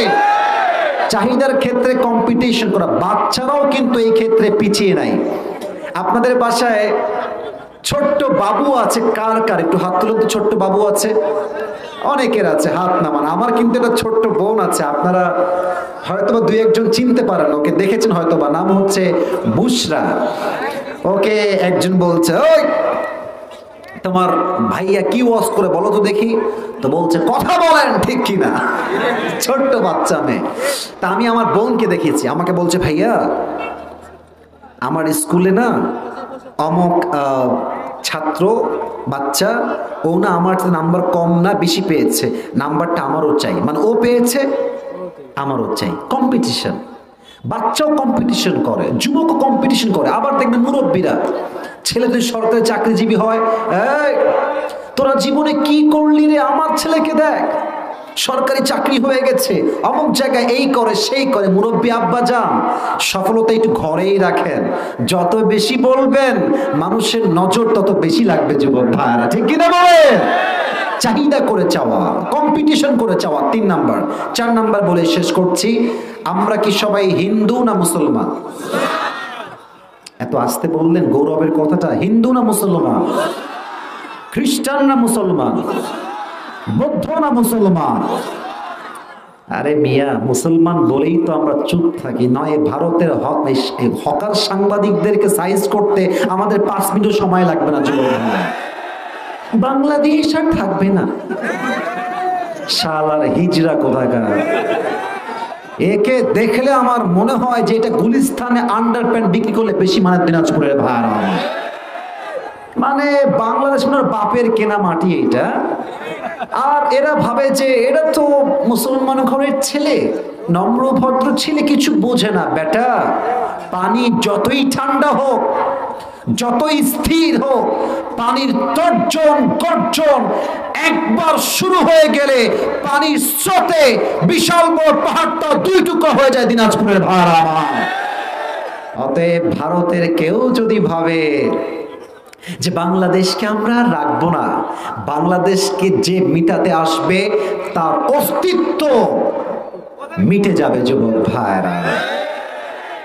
চাহিদার ক্ষেত্রে কম্পিটিশন করা। বাচ্চারাও কিন্তু এই ক্ষেত্রে পিছিয়ে নাই। আপনাদের বাসায় ছোট্ট বাবু আছে কার কার? একটু হাত তুলুন তো। ছোট্ট বাবু আছে? অনেকের আছে, হাত নামান। আমার কিন্তু একটা ছোট্ট বোন আছে, আপনারা হয়তোবা দুই একজন চিনতে পারেন, ওকে দেখেছেন হয়তোবা। নাম হচ্ছে বুশরা। ওকে একজন বলছে, ওই তোমার ভাইয়া কি ওয়াজ করে বলো তো দেখি। তো বলছে, কথা বলেন ঠিক কিনা। ছোট্ট বাচ্চা মেয়ে। তা আমি আমার বোনকে দেখেছি, আমাকে বলছে, ভাইয়া আমার স্কুলে না অমুক ছাত্র বাচ্চা, ও না আমার নাম্বার কম না বেশি পেয়েছে, নাম্বারটা আমারও চাই। মানে ও পেয়েছে, আমারও চাই। কম্পিটিশন। বাচ্চাও কম্পিটিশন করে, যুবকও কম্পিটিশন করে। আবার দেখবেন মুরব্বীরা, ছেলেদের সরকারি চাকরিজীবী হয়, এই তোরা জীবনে কি করলি রে, আমার ছেলেকে দেখ সরকারি চাকরি হয়ে গেছে, অমুক জায়গায় এই করে সেই করে। মুরব্বী আব্বা যান, সফলতা একটু ঘরেই রাখেন। যত বেশি বলবেন মানুষের নজর তত বেশি লাগবে যুবক ভাইরা, ঠিক কিনা বলেন? চাহিদা করে চাওয়া, কম্পিটিশন করে চাওয়া 3 নাম্বার। 4 নাম্বার বলে শেষ করছি, আমরা কি সবাই হিন্দু না মুসলমান? এত আস্তে বললেন গৌরবের কথাটা। হিন্দু না মুসলমান? খ্রিস্টান না মুসলমান? বৌদ্ধ না মুসলমান? আরে মিয়া, মুসলমান বলেই তো আমরা চুপ থাকি। নয় ভারতের হকার সাংবাদিকদেরকে সাইজ করতে আমাদের 5 মিনিট সময় লাগবে না যুবক। বাংলাদেশ আর থাকবে না। শালার হিজরা কোথাকার। একে দেখলে আমার মনে হয় যে এটা গুলিস্তানে আন্ডারপ্যান্ট বিক্রি করলে বেশি মানে দিনাজপুরের ভাড়া। মানে বাংলাদেশ মানে বাপের কেনা মাটি এইটা। আর এরা ভাবে যে এরা তো মুসলমান ঘরের ছেলে, নম্র ভদ্র ছেলে, কিছু বোঝে না। বেটা, পানি যতই ঠান্ডা হোক, যতই স্থির হোক, পানির তর্জন গর্জন একবার শুরু হয়ে গেলে পানির স্রোতে বিশাল বড় পাহাড়টা 2 টুকরো হয়ে যায় দিনাজপুরের ভাড়া। অতএব ভারতের কেউ যদি ভাবে যে বাংলাদেশকে আমরা রাখবো না, বাংলাদেশকে যে মিটাতে আসবে তার অস্তিত্ব মিটে যাবে যুবক ভাইরা।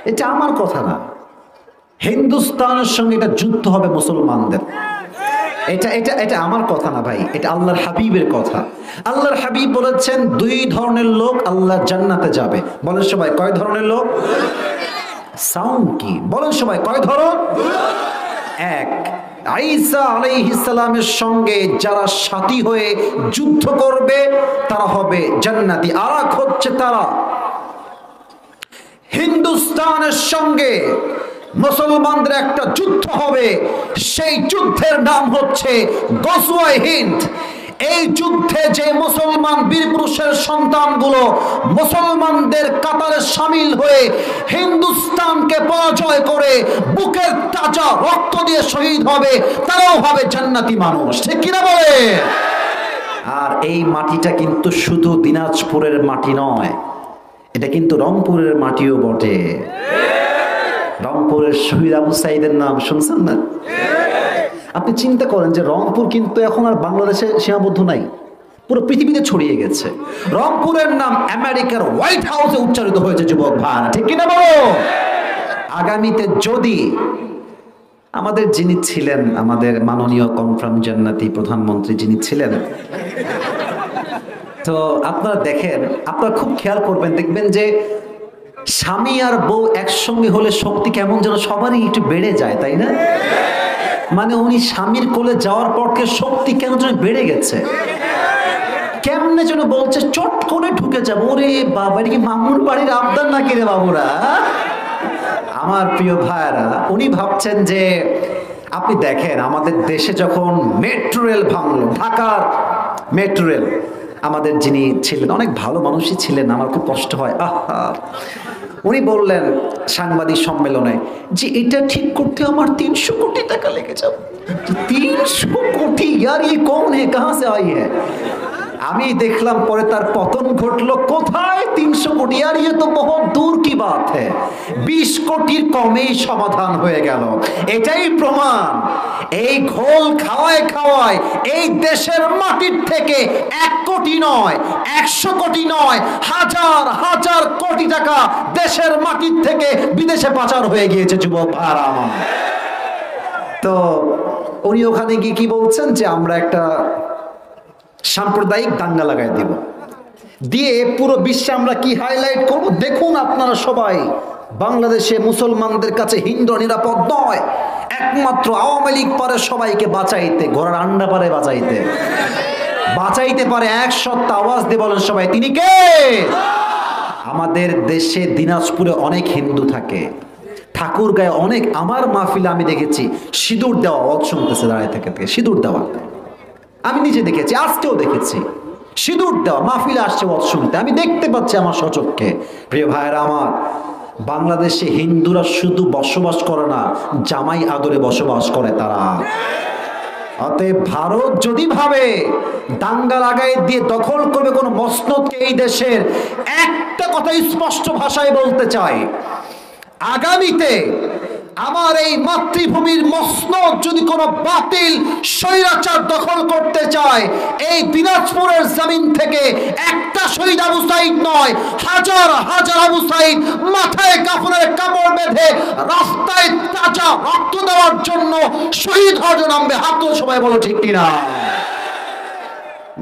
এটা আমার কথা না, হিন্দুস্তানের সঙ্গে এটা যুদ্ধ হবে মুসলমানদের। এটা এটা এটা আমার কথা না ভাই, এটা আল্লাহর হাবিবের কথা। আল্লাহর হাবিব বলেছেন 2 ধরনের লোক আল্লাহর জান্নাতে যাবে। বলেন সবাই কয় ধরনের লোক? সাউন্ড কি বলেন সবাই, কয় ধরন? 1, ঈসা আলাইহিস সালামের সঙ্গে যারা সাথী হয়ে যুদ্ধ করবে তারা হবে জান্নাতি। আর হচ্ছে তারা হিন্দুস্তানের সঙ্গে মুসলমানদের একটা যুদ্ধ হবে, সেই যুদ্ধের নাম হচ্ছে গজওয়ায়ে হিন্দ। এই যুদ্ধে যে মুসলমান বীর পুরুষের সন্তানগুলো মুসলমানদের কাতারে শামিল হয়ে হিন্দুস্তানকে পরাজয় করে বুকের তাজা রক্ত দিয়ে শহীদ হবে, তারাও হবে জান্নাতি মানুষ, ঠিক কিনা বলে? আর এই মাটিটা কিন্তু শুধু দিনাজপুরের মাটি নয়, এটা কিন্তু রংপুরের মাটিও বটে। রংপুরের শহীদ আবু সাইদের নাম শুনছেন না? আপনি চিন্তা করেন যে রংপুর কিন্তু এখন আর বাংলাদেশে সীমাবদ্ধ নাই, পুরো পৃথিবীতে ছড়িয়ে গেছে। রংপুরের নাম আমেরিকার হোয়াইট হাউসে উচ্চারিত হয়েছে যুবক ভাইরা, ঠিক কিনা বলো? আগামীতে যদি আমাদের যিনি ছিলেন, আমাদের মাননীয় কনফার্ম জান্নাতি প্রধানমন্ত্রী যিনি ছিলেন, তো আপনারা দেখেন, আপনারা খুব খেয়াল করবেন, দেখবেন যে স্বামী আর বউ একসঙ্গে হলে শক্তি কেমন যেন সবারই একটু বেড়ে যায়, তাই না? মানে উনি স্বামীর কোলে যাওয়ার পর শক্তি কেন যেন বেড়ে গেছে, কেমনে যেন বলছে চট করে ঢুকে যাবো। ওরে বাবা, এটা কি মামুর বাড়ির আবদার নাকি রে বাবুরা? আমার প্রিয় ভাইরা, উনি ভাবছেন যে আপনি দেখেন আমাদের দেশে যখন মেট্রো রেল ভাঙলো, ঢাকার মেট্রো রেল, আমাদের যিনি ছিলেন অনেক ভালো মানুষই ছিলেন, আমার খুব কষ্ট হয়। উনি বললেন সাংবাদিক সম্মেলনে যে এটা ঠিক করতে আমার 300 কোটি টাকা লেগে যাবে। 300 কোটি, यार ये कौन है, कहां से आई है? আমি দেখলাম পরে তার পতন ঘটলো। কোথায় 300 কোটি? আর ইয়ে তো বহুত দূর কি বাত হ্যায়, 20 কোটির কমেই সমাধান হয়ে গেল। এটাই প্রমাণ, এই ঘোল খাওয়ায় খাওয়ায় এই দেশের মাটির থেকে 1 কোটি নয়, 100 কোটি নয়, হাজার হাজার কোটি টাকা দেশের মাটির থেকে বিদেশে পাচার হয়ে গিয়েছে যুবক ভাইরা আমার। তো উনি ওখানে গিয়ে কি বলছেন যে আমরা একটা সাম্প্রদায়িক দাঙ্গা লাগাই দিব, দিয়ে পুরো বিশ্বে আমরা কি হাইলাইট করব, দেখুন আপনারা সবাই বাংলাদেশে মুসলমানদের কাছে হিন্দু নিরাপদ নয়, একমাত্র আওয়ামী লীগ পারে সবাইকে বাঁচাইতে, ঘোড়ার আন্ডা পারে বাঁচাইতে পারে। এক সত্তা আওয়াজ দিয়ে বলেন সবাই, তিনি কে? আমাদের দেশে দিনাজপুরে অনেক হিন্দু থাকে, ঠাকুরগাঁয়ে অনেক, আমার মাহফিলে আমি দেখেছি সিঁদুর দেওয়া, শুনতেছে দাঁড়ায় থেকে সিঁদুর দেওয়া, আমি নিজে দেখেছি, আজকেও দেখেছি সিঁদুর দেওয়া মাহফিলে আসছে ওয়াজ শুনতে, আমি দেখতে পাচ্ছি আমার সচক্ষে। প্রিয় ভাইয়েরা আমার, বাংলাদেশে হিন্দুরা শুধু বসবাস করে না, জামাই আদরে বসবাস করে তারা। অতএব ভারত যদি ভাবে দাঙ্গা লাগাই দিয়ে দখল করবে কোন মসনদকে এই দেশের, একটা কথা স্পষ্ট ভাষায় বলতে চাই, আগামীতে আমার এই মাতৃভূমির মসনদ যদি কোনো বাতিল স্বৈরাচার দখল করতে চায়, এই দিনাজপুরের জমিন থেকে একটা শহীদ আবু সাঈদ নয়, হাজার হাজার আবু সাঈদ মাথায় কাফনের কাপড় বেঁধে রাস্তায় তাজা রক্ত দেওয়ার জন্য শহীদ হওয়ার জন্য নামবে। হাত তুলে সবাই বলো ঠিক কিনা?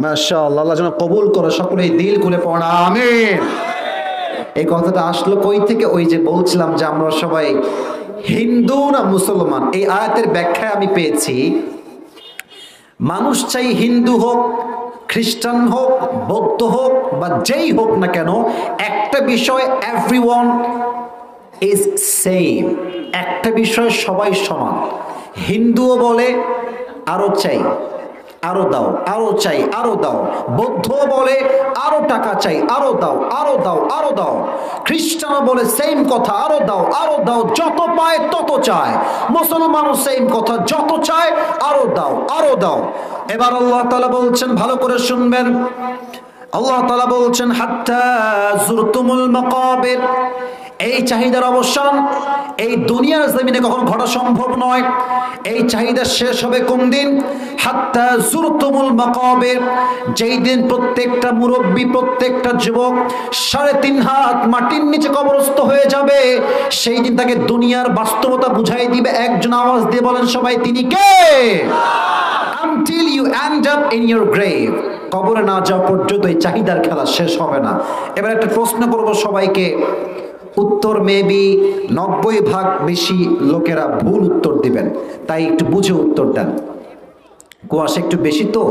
মাশাআল্লাহ, আল্লাহ যেন কবুল করে, সকলেই দিল খুলে পড়া আমিন। এই কথাটা আসলো কই থেকে? ওই যে বলছিলাম যে আমরা সবাই হিন্দু না মুসলমান, এই আয়াতের ব্যাখ্যায় আমি পেয়েছি মানুষ চাই হিন্দু হোক, খ্রিস্টান হোক, বৌদ্ধ হোক বা যেই হোক না কেন, একটা বিষয় এভরিওয়ান ইজ সেম, একটা বিষয় সবাই সমান। হিন্দুও বলে আরো চাই, আরো দাও, আরো চাই, আরো দাও। বৌদ্ধ বলে আরো টাকা চাই, আরো দাও, আরো দাও, আরো দাও। খ্রিস্টানও বলে সেম কথা, আরো দাও, আরো দাও, যত পায় তত চায়। মুসলমানও সেম কথা, যত চায় আরো দাও, আরো দাও। এবার আল্লাহ তাআলা বলছেন, ভালো করে শুনবেন, আল্লাহ তাআলা বলছেন হাত্তা যুরতুমুল মাকাবির, এই চাহিদার অবসান এই দুনিয়ার জমিনে কখনো ঘটা সম্ভব নয়। এই চাহিদা শেষ হবে কোন দিন? হাত্তা যুরতুমুল মাকাবির, যেই দিন প্রত্যেকটা মুরব্বী, প্রত্যেকটা যুবক 3.5 হাত মাটির নিচে কবরস্থ হয়ে যাবে, সেই দিন তাকে দুনিয়ার বাস্তবতা বুঝাই দিবে। একজন আওয়াজ দিয়ে বলেন সবাই, তিনি কে? Until you end up in your grave, কবরে না যাওয়া পর্যন্ত এই চাহিদার খেলা শেষ হবে না। এবার একটা প্রশ্ন করব সবাইকে, উত্তর মেবি 90% বেশি লোকেরা ভুল উত্তর দিবেন, তাই একটু বুঝে উত্তর দেন। কুয়াশা একটু বেশি তো,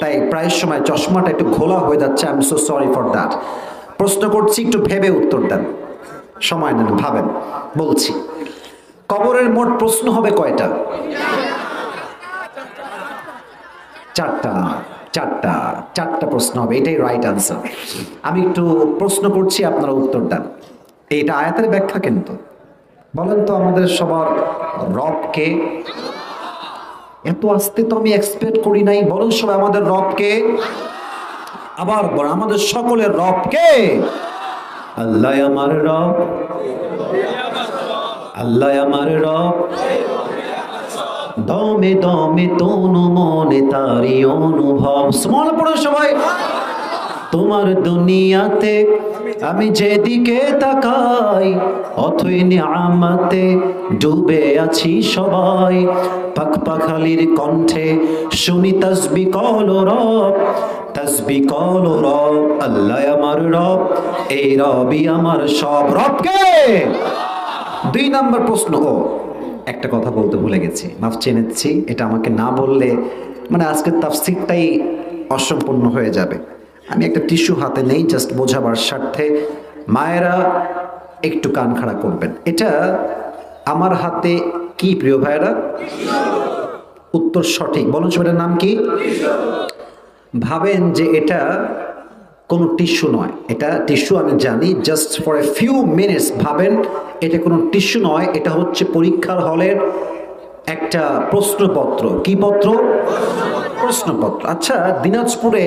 তাই প্রায় সময় চশমাটা একটু ঘোলা হয়ে যাচ্ছে, I am so sorry for that. প্রশ্ন করছি, একটু ভেবে উত্তর দেন, সময় নেন, ভাবেন। বলছি, কবরের মোট প্রশ্ন হবে কয়টা? চারটা প্রশ্ন হবে, এটাই রাইট আনসার। আমি একটু প্রশ্ন করছি, আপনারা উত্তর দেন। এটা আয়াতের ব্যাখ্যা কিন্তু। বলেন তো আমাদের সবার রব কে? এত আস্তে তো আমি এক্সপেক্ট করি নাই। বলেন সবাই, আমাদের রব কে? আবার বলেন, আমাদের সকলের রব কে? আল্লাহ আমার রব, আল্লাহ আমার রব, দমে দমে তনু মনে তারি অনুভব। স্মল পড়ো সবাই। তোমার দুনিয়াতে আমি যেদিকে তাকাই, অথই নিয়ামতে ডুবে আছি সবাই। পাখপাখালির কণ্ঠে শুনি তাসবিহ কল রব, তাসবিহ কল রব। আল্লাহ আমার রব, এই রবই আমার সব। রব কে? 2 নম্বর প্রশ্ন। ও একটা কথা বলতে ভুলে গেছি, মাফ চেয়ে নিচ্ছি। এটা আমাকে না বললে মানে আজকের তাফসীরটাই অসম্পূর্ণ হয়ে যাবে। আমি একটা টিস্যু হাতে নেই, জাস্ট বোঝাবার স্বার্থে। মায়েরা একটু কান খাড়া করবেন। এটা আমার হাতে কি প্রিয় ভাইয়েরা? উত্তর সঠিক। বলুন সেটার নাম কি? ভাবেন যে এটা কোনো টিস্যু নয়। এটা টিস্যু আমি জানি, just for a few minutes ভাবেন এটা কোনো টিস্যু নয়, এটা হচ্ছে পরীক্ষার হলের একটা প্রশ্নপত্র। কি পত্র? প্রশ্নপত্র। আচ্ছা, দিনাজপুরে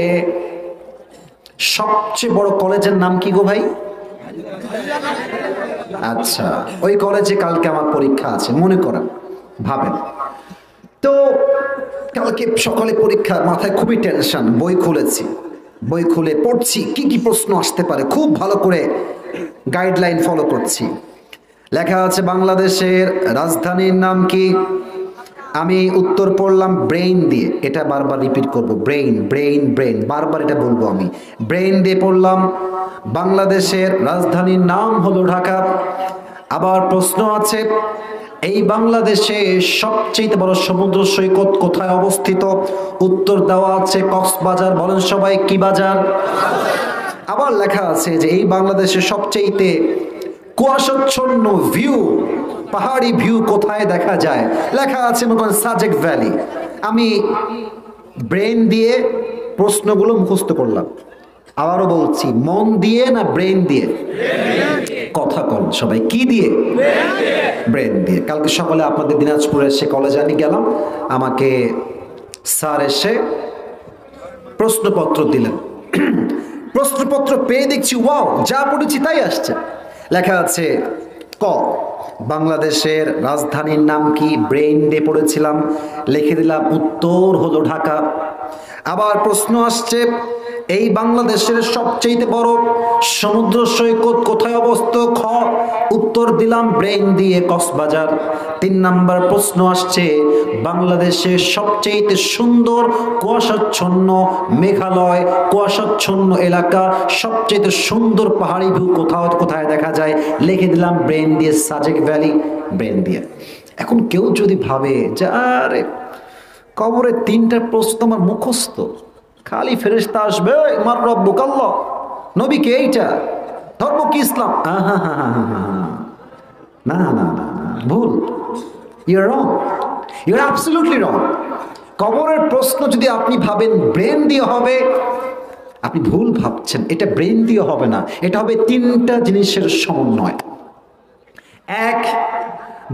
সবচেয়ে বড় কলেজের নাম কি গো ভাই? আচ্ছা, ওই কলেজে কালকে আমার পরীক্ষা আছে মনে করেন, ভাবেন তো। কালকে সকালে পরীক্ষা, মাথায় খুবই টেনশন। বই খুলেছি, বই খুলে পড়ছি কি কি প্রশ্ন আসতে পারে, খুব ভালো করে গাইডলাইন ফলো করছি। লেখা আছে বাংলাদেশের রাজধানীর নাম কি? আমি উত্তর পড়লাম ব্রেইন দিয়ে। এটা বারবার রিপিট করব, ব্রেইন ব্রেইন ব্রেইন, বারবার এটা বলবো আমি। ব্রেইন দিয়ে পড়লাম বাংলাদেশের রাজধানীর নাম হলো ঢাকা। আবার প্রশ্ন আছে, এই বাংলাদেশে সবচেয়ে বড় সমুদ্র সৈকত কোথায় অবস্থিত? উত্তর দেওয়া আছে কক্সবাজার। বলেন সবাই, কি বাজার? আবার লেখা আছে যে এই বাংলাদেশের সবচেয়ে কুয়াশাচ্ছন্ন ভিউ, পাহাড়ি ভিউ কোথায় দেখা যায়? লেখা আছে সাজেক ভ্যালি। আমি ব্রেন দিয়ে প্রশ্নগুলো মুখস্থ করলাম। আবারও বলছি, মন দিয়ে না ব্রেন দিয়ে? কথা কন সবাই, কি দিয়ে? ব্রেন দিয়ে। কালকে সকালে আপনাদের দিনাজপুরে এসে কলেজে আমি গেলাম, আমাকে স্যার এসে প্রশ্নপত্র দিলেন। প্রশ্নপত্র পেয়ে দেখছি ওয়াও, যা পড়েছি তাই আসছে। লেখা আছে ক, বাংলাদেশের রাজধানীর নাম কি? ব্রেইন দিয়ে পড়েছিলাম, লিখে দিলাম উত্তর হলো ঢাকা। আবার প্রশ্ন আসছে, এই বাংলাদেশের সবচেয়ে বড় সমুদ্র সৈকত কোথায় অবস্থিত? খ, উত্তর দিলাম ব্রেইন দিয়ে কক্সবাজার। 3 নাম্বার প্রশ্ন আসছে, বাংলাদেশের সবচেয়ে সুন্দর কুয়াশাচ্ছন্ন মেঘালয়, কুয়াশাচ্ছন্ন এলাকা, সবচেয়ে সুন্দর পাহাড়ি ভিউ কোথায় দেখা যায়? লিখে দিলাম ব্রেইন দিয়ে সাজেক ভ্যালি, ব্রেইন দিয়ে। এখন কেউ যদি ভাবে যে আরে কবরে 3টা প্রশ্ন আমার মুখস্থ, খালি ফেরেশতা আসবে, মার রব্বুক আল্লাহ, নবী কে, এইটা ধর্ম কি ইসলাম? না না না না, ভুল। ইউর রং, ইউর অ্যাবসলিউটলি রং। কবরের প্রশ্ন যদি আপনি ভাবেন ব্রেন দিয়ে হবে, আপনি ভুল ভাবছেন। এটা ব্রেন দিয়ে হবে না, এটা হবে 3টা জিনিসের সমন্বয়। 1,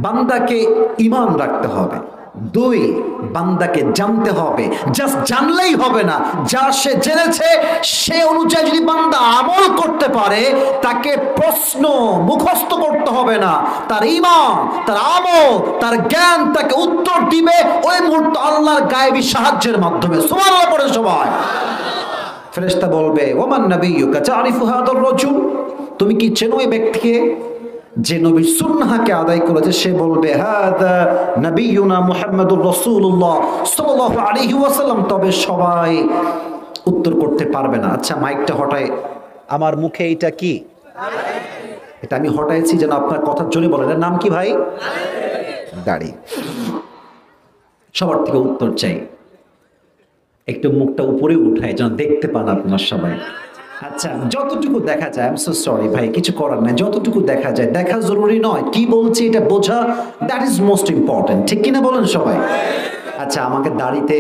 বান্দাকে ঈমান রাখতে হবে। 2, বান্দাকে জানতে হবে। জাস্ট জানলেই হবে না, যা সে জেনেছে সে অনুযায়ী যদি বান্দা আমল করতে পারে, তাকে প্রশ্ন মুখস্থ করতে হবে না। তার ঈমান, তার আমল, তার জ্ঞান তাকে উত্তর দিবে ওই মুহূর্তে আল্লাহর গায়েবী সাহায্যের মাধ্যমে। সুবহানাল্লাহ পড়ে সবাই। ফেরেশতা বলবে, ওমান নাবিয়্যুকা তারিফু হাদার রাজুল, তুমি কি চেনো এই ব্যক্তিকে যে নবীর সুন্নাহকে আদায় করেছে? সে বলবে, হাদা নবিয়ুনা মুহাম্মাদুর রাসূলুল্লাহ সাল্লাল্লাহু আলাইহি ওয়াসাল্লাম। তবে সবাই উত্তর করতে পারবে না। আচ্ছা, মাইকটা হটায়, আমার মুখে এটা কি? এটা আমি হটাইছি যেন আপনার কথার জন্য বলেন। এর নাম কি ভাই? দাড়ি। সবার থেকে উত্তর চাই, একটু মুখটা উপরে উঠায় যেন দেখতে পান আপনার সবাই। আচ্ছা, যতটুকু দেখা যায়, আই এম সো সরি ভাই, কিছু করার নাই, যতটুকু দেখা যায়, দেখা জরুরি নয়, কি বলছি এটা বোঝা, দ্যাট ইজ মোস্ট ইম্পর্টেন্ট। ঠিক কিনা বলেন সবাই? আচ্ছা, আমাকে দাড়িতে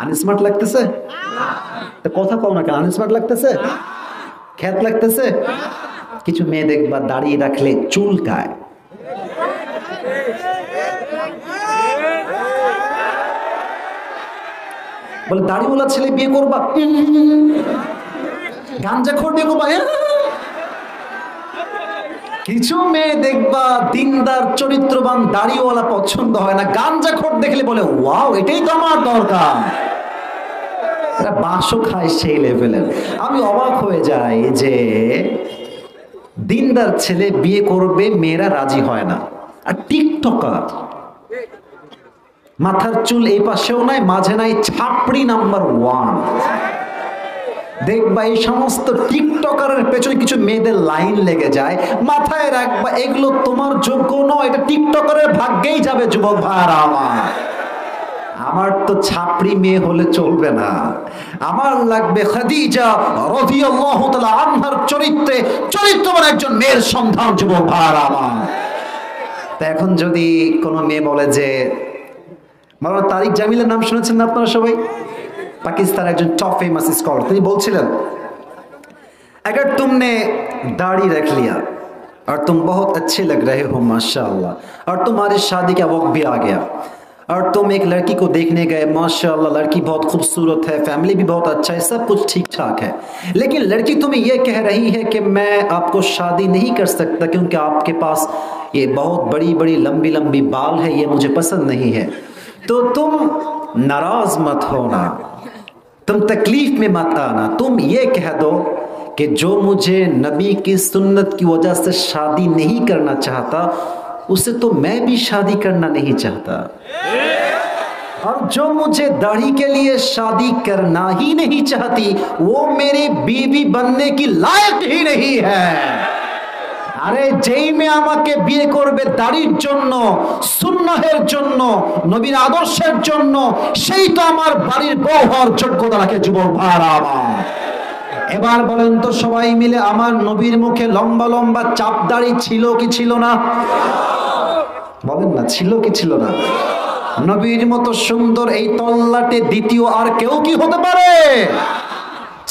আনস্মার্ট লাগতেছে? তো কথা কও না কেন? আনস্মার্ট লাগতেছে? খ্যাত লাগতেছে? কিছু মেয়ে দেখবা দাড়ি রাখলে চুলকায়। বলে দাড়িওয়ালা ছেলে বিয়ে করবা, গাঞ্জাখোর বিয়ে করবা। কিছু মেয়ে দেখবা দিনদার চরিত্রবান দাড়িওয়ালা পছন্দ হয় না, গাঞ্জাখোর দেখলে বলে ওয়াও, এটাই তো আমার দরকার। বাঁশও খায় সেই লেভেলের। আমি অবাক হয়ে যাই যে দিনদার ছেলে বিয়ে করবে, মেয়েরা রাজি হয় না। আর টিকটকার, মাথার চুল এই পাশেও নাই, মাঝে নাই, ছাপড়ি নাম্বার 1। দেখবা এই সমস্ত টিকটকারের পেছনে কিছু মেয়েদের লাইন লেগে যায়। মাথায় রাখবা, এগুলো তোমার যোগ্য নয়, এটা টিকটকারের ভাগ্যেই যাবে। যুবক ভাইরা আমার তো ছাপড়ি মেয়ে হলে চলবে না, আমার লাগবে খাদিজা রাদিয়াল্লাহু তাআলা আনহার চরিত্রবান একজন মেয়ের সন্ধান। যুবক ভাইরা তা এখন যদি কোনো মেয়ে বলে যে, মাওলানা তারিক জামিলের নাম শুনেছেন না আপনারা সবাই? पाकिस्तान एक टॉप फेमस स्कॉलर, তিনি বলছিলেন, अगर तुमने दाढ़ी रख लिया और तुम बहुत अच्छे लग रहे हो माशाअल्लाह, और तुम्हारी शादी का वक्त भी आ गया, और तुम एक लड़की को देखने गए, माशाल्लाह लड़की बहुत खूबसूरत है, फैमिली भी बहुत अच्छा है, सब कुछ ठीक ठाक है, लेकिन लड़की तुम्हें यह कह रही है कि मैं आपको शादी नहीं कर सकता क्योंकि आपके पास ये बहुत बड़ी बड़ी लंबी लंबी बाल है, ये मुझे पसंद नहीं है। तो तुम नाराज मत होना, तुम तकलीफ में मत आना, तुम ये कह दो कि जो मुझे नबी की सुन्नत की वजह से शादी नहीं करना चाहता उससे तो मैं भी शादी करना नहीं चाहता, और जो मुझे दाढ़ी के लिए शादी करना ही नहीं चाहती वो मेरी बीवी बनने की लायक ही नहीं है। আরে যেই মেয়ে আমাকে বিয়ে করবে দাড়ির জন্য, সুন্নাহের জন্য, নবীর আদর্শের জন্য, সেই তো আমার বাড়ির বউ হওয়ার যোগ্যতা রাখে। যুবক ভাইরা আমার, এবার বলেন তো সবাই মিলে, আমার নবীর মুখে লম্বা লম্বা চাপ দাড়ি ছিল কি ছিল না? বলেন না, ছিল কি ছিল না? নবীর মতো সুন্দর এই তল্লাটে দ্বিতীয় আর কেউ কি হতে পারে?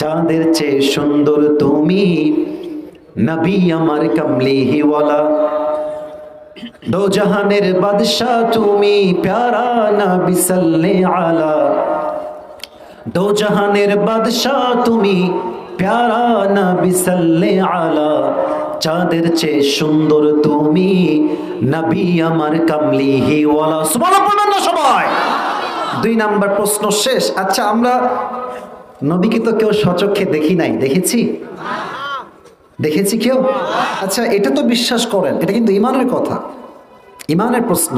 চাঁদের চেয়ে সুন্দর তুমি, নবী আমার কমলিহি ওয়ালা, দো জাহানের বাদশা তুমি, প্যারা নবী সাল্লাল্লাহু আলা, দো জাহানের বাদশা তুমি, প্যারা নবী সাল্লাল্লাহু আলা, চাঁদের চেয়ে সুন্দর তুমি, নবী আমার কমলিহি ওয়ালা। সুবহানাল্লাহ বলবেন না সবাই? 2 নাম্বার প্রশ্ন শেষ। আচ্ছা, আমরা নবীকে তো কেউ সচক্ষে দেখি নাই, দেখেছি? দেখেছি কেউ? আচ্ছা, এটা তো বিশ্বাস করেন, এটা কিন্তু ঈমানের কথা, ঈমানের প্রশ্ন।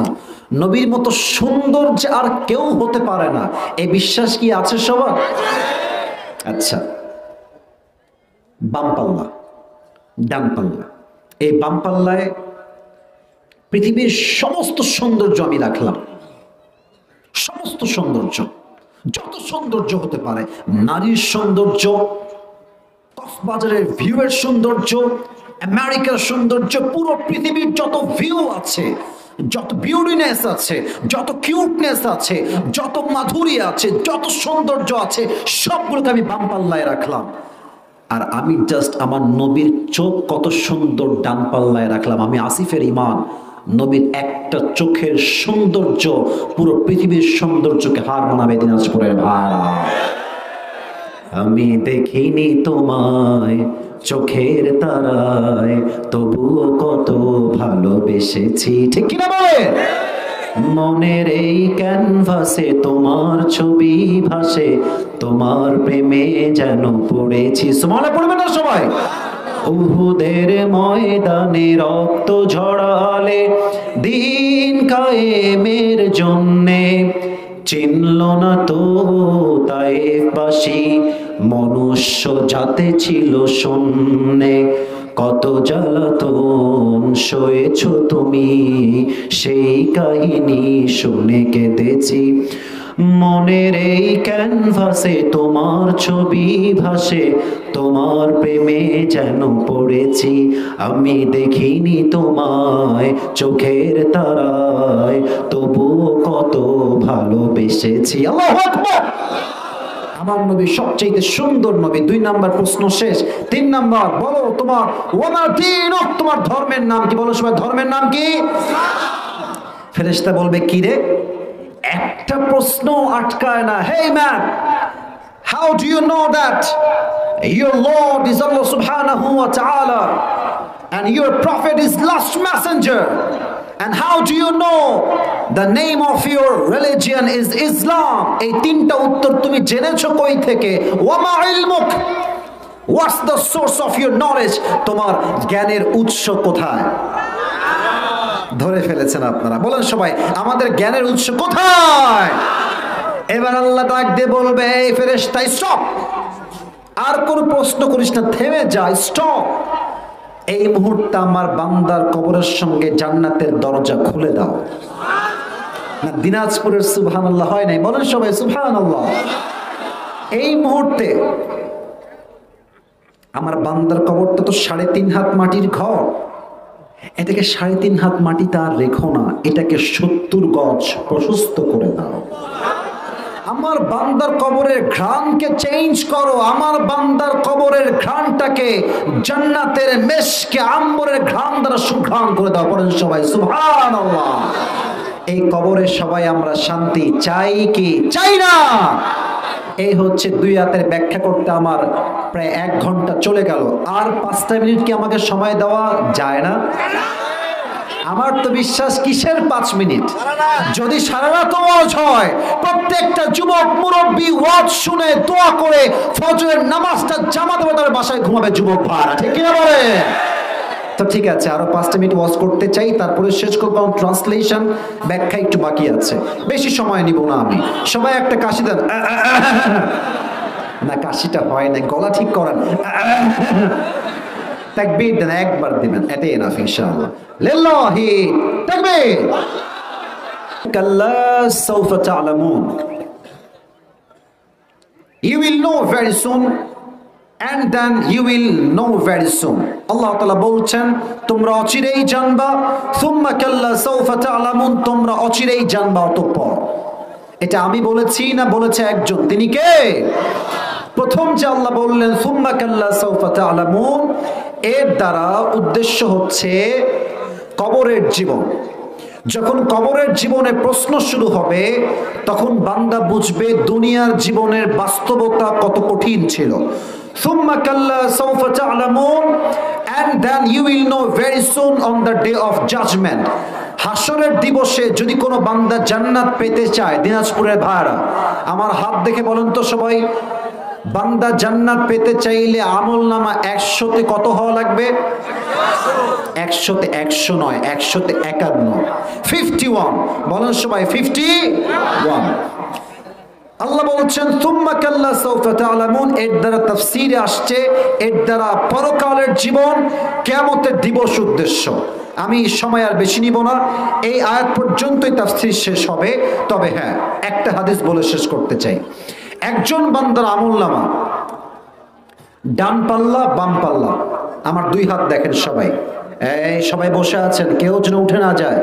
নবীর মতো সুন্দর যে আর কেউ হতে পারে না, এই বিশ্বাস কি আছে সবার? আচ্ছা, বাম পাল্লা, ডান পাল্লা, এই বাম পাল্লায় পৃথিবীর সমস্ত সৌন্দর্য আমি রাখলাম, সমস্ত সৌন্দর্য, যত সৌন্দর্য হতে পারে, নারীর সৌন্দর্য, কক্সবাজারের ভিউয়ের সৌন্দর্য, আমেরিকার সৌন্দর্য, পুরো পৃথিবীর যত ভিউ আছে, যত বিউটিনেস আছে, যত কিউটনেস আছে, যত মাধুরী আছে, যত সৌন্দর্য আছে, সবগুলোকে আমি বাম পাল্লায় রাখলাম। আর আমি জাস্ট আমার নবীর চোখ কত সুন্দর ডান পাল্লায় রাখলাম। আমি আসিফের ঈমান, নবীর একটা চোখের সৌন্দর্য পুরো পৃথিবীর সৌন্দর্যকে হার মানাবে। দিনাজপুরের ভাড়া, আমি দেখিনি তোমায় চোখের তারায়, তবুও কত ভালোবেসেছি। ঠিক কিনা বলে? মনের এই ক্যানভাসে তোমার ছবি ভাসে, তোমার প্রেমে যেন পড়েছি। সুবহানাল্লাহ পড়বেন না সবাই? উহুদের ময়দানে রক্ত ঝরালে দিন কায়েমের জন্যে, চিনল না তো তায়েফবাসী মনুষ্য জাতে ছিল শূন্যে, কত জ্বালাতন সয়েছ তুমি, সেই কাহিনী শুনে কেঁদেছি। মনের এই ক্যানভাসে তোমার ছবি ভাসে, তোমার প্রেমে যেন পড়েছি। আমি দেখিনি তোমায় চোখের তারায়, তবুও কত ভালোবেসেছি। আল্লাহু আকবার। আমার নবী সবচেয়ে সুন্দর নবী। 2 নাম্বার প্রশ্ন শেষ। 3 নাম্বার, বলো তোমার ওয়ামা দীনুক, তোমার ধর্মের নাম কি? বলো সবাই, ধর্মের নাম কি? ফেরেশতা বলবে কি রে? একটা প্রশ্ন আটকায় না। Hey man, how do you know that your Lord is Allah subhanahu wa ta'ala and your prophet is last messenger? And how do you know the name of your religion is Islam? এই 3টা উত্তর তুমি জেনেছো কই থেকে? ওয়ামা ইলমুক, what's the source of your knowledge? তোমার জ্ঞানের উৎস কোথায়? ধরে ফেলেছেন আপনারা। বলেন সবাই, আমাদের জ্ঞানের উৎস কোথায়? এবার আল্লাহ ডাক দিয়ে বলবে, এই ফেরেশতা স্টপ, আর কোন প্রশ্ন করিস না, থেমে যা, স্টপ। এই মুহূর্তে আমার বান্দার কবরের সঙ্গে জান্নাতের দরজা খুলে দাও। না, দিনাজপুরের সুবহানাল্লাহ হয় নাই? বলেন সবাই সুবহানাল্লাহ। এই মুহূর্তে আমার বান্দার কবরটা তো 3.5 হাত মাটির ঘর, এটাকে 3.5 হাত মাটিতে আর রেখো না, এটাকে 70 গজ প্রশস্ত করে দাও। আমার বান্দার কবরের ঘ্রাণকে চেঞ্জ করো, আমার বান্দার কবরের ঘ্রাণটাকে জান্নাতের মেশকে আম্বরের ঘ্রাণ দ্বারা সুঘ্রাণ করে দাও। বলেন সবাই সুবহানাল্লাহ। এই কবরে সবাই আমরা শান্তি চাই কি চাই না? এই হচ্ছে দুই হাতের ব্যাখ্যা করতে আমার প্রায় 1 ঘন্টা চলে গেল। আর 5টা মিনিট কি আমাকে সময় দেওয়া যায় না? আমার তো বিশ্বাস কিসের 5 মিনিট, যদি সারা রাত ওয়াজ হয়, প্রত্যেকটা যুবক মুরব্বী ওয়াজ শুনে দোয়া করে ফজরের নামাজটা জামাতে তার বাসায় ঘুমাবে যুবক ভাড়া, ঠিক কিনা বলে? তো ঠিক আছে, আরো 5টা মিনিট ওয়াজ করতে চাই, তারপরে শেষ করবো। ট্রান্সলেশন ব্যাখ্যা একটু বাকি আছে, বেশি সময় নিব না আমি। সবাই একটা কাশি দেন। না, কাশিটা হয় না, গলা ঠিক করেন। তাকবীর দেন, একবার দিবেন, এটাই এনাফ ইনশাআল্লাহ। লিল্লাহি তাকবীর। কাল্লা সাউফা তা'লামুন, you will know very soon, and then you will know very soon. আল্লাহ তাআলা বলছেন তোমরা অচিরেই জানবা, সুম্মা কাল্লা সাউফা তা'লামুন, তোমরা অচিরেই জানবা অতঃপর। এটা আমি বলেছি না, বলেছে একজন, তিনি কে? প্রথম যে আল্লাহ বললেন সুম্মা কাল্লা সাউফা তা'লামুন, এর দ্বারা উদ্দেশ্য হচ্ছে কবরের জীবন। যখন কবরের জীবনে প্রশ্ন শুরু হবে, তখন বান্দা বুঝবে দুনিয়ার জীবনের বাস্তবতা কত কঠিন ছিল। সুম্মা কাল্লা সাউফা তা'লামুন, and then you will know very soon on the day of judgment. হাসরের দিবসে যদি কোনো বান্দা জান্নাত পেতে চায়, দিনাজপুরের ভাইরা আমার হাত দেখে বলেন তো সবাই, বান্দা জান্নাত পেতে চাইলে আমল নামা 100তে কত হওয়া লাগবে? 100তে 100 নয়, 100তে 51, 51 বলেন সবাই, 51। আল্লাহ বলছেন সুম্মা কাল্লা সাউফা তা'লামুন, এর দ্বারা তাফসীরে আসছে এর দ্বারা পরকালের জীবন, কিয়ামতের দিবস উদ্দেশ্য। আমি সময় আর বেশি নিব না, এই আয়াত পর্যন্তই তাফসীর শেষ হবে। তবে হ্যাঁ, একটা হাদিস বলে শেষ করতে চাই। একজন বান্দার আমলনামা, ডান পাল্লা বাম পাল্লা, আমার 2 হাত দেখেন সবাই, এই সবাই বসে আছেন, কেউ যেন উঠে না যায়।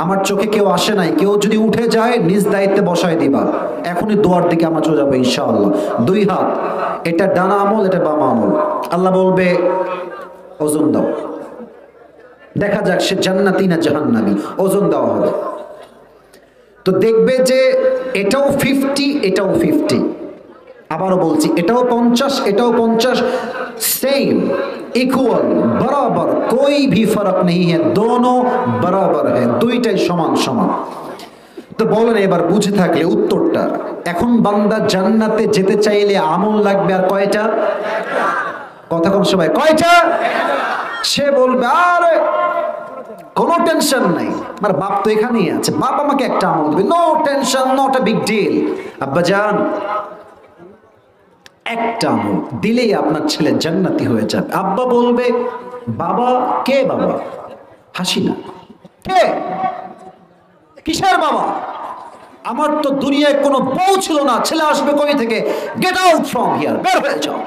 আমার চোখে কেউ আসে নাই, কেউ যদি উঠে যায় নিজ দায়িত্বে বসায় দিবা, এখনই দোয়ার দিকে আমরা চলে যাবো ইনশাআল্লাহ। 2 হাত, এটা ডানা আমল, এটা বাম আমল। আল্লাহ বলবে ওজন দাও, দেখা যাক সে জান্নাতি না জাহান্নামী, ওজন দেওয়া হবে। তো দেখবে যে এটাও 50, এটাও 50। আবারও বলছি, এটাও 50, এটাও 50, सेम इक्वल बराबर, कोई भी फर्क नहीं है, दोनों बराबर है, দুইটাই সমান সমান। তো বলেন এবার বুঝে থাকলে উত্তরটা, এখন বান্দা জান্নাতে যেতে চাইলে আমল লাগবে আর কয়টা? কথা কোন সবাই, কয়টা? সে বলবে আরে কোনো টেনশন নাই, আমার বাপ তো এখানেই আছে, বাপ আমাকে একটা আমল দিবে, no tension, not a big deal. আব্বা জান, একটা আমল দিলেই আপনার ছেলে জান্নাতি হয়ে যাবে। আব্বা বলবে বাবা কে? বাবা হাসি না, কে? কিসের বাবা? আমার তো দুনিয়ায় কোনো বউ ছিল না, ছেলে আসবে কই থেকে? গেট আউট ফ্রম হিয়ার, বের হয়ে যাও।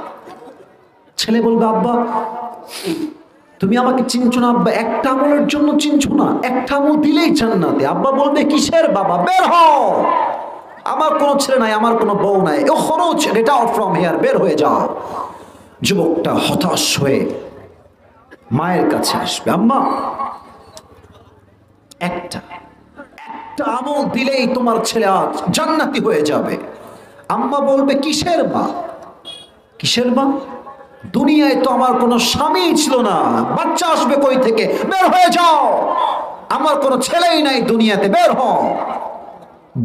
ছেলে বলবে আব্বা তুমি আমাকে চিনছো না? আব্বা একটা আমলের জন্য চিনছো না? একটা আমল দিলেই জান্নাতে। আব্বা বলবে কিসের বাবা, বের হও, আমার কোনো ছেলে নাই, আমার কোনো বউ নাই, ও খরচ, গেট আউট ফ্রম হিয়ার, বের হয়ে যাও। যুবকটা হতাশ হয়ে মায়ের কাছে আসবে, আম্মা একটা আমল দিলেই তোমার ছেলে আজ জান্নাতি হয়ে যাবে। আম্মা বলবে কিসের মা? কিসের মা? দুনিয়ায় তো আমার কোনো স্বামী ছিল না, বাচ্চা আসবে কই থেকে? বের হয়ে যাও, আমার কোনো ছেলেই নাই দুনিয়াতে, বের হও।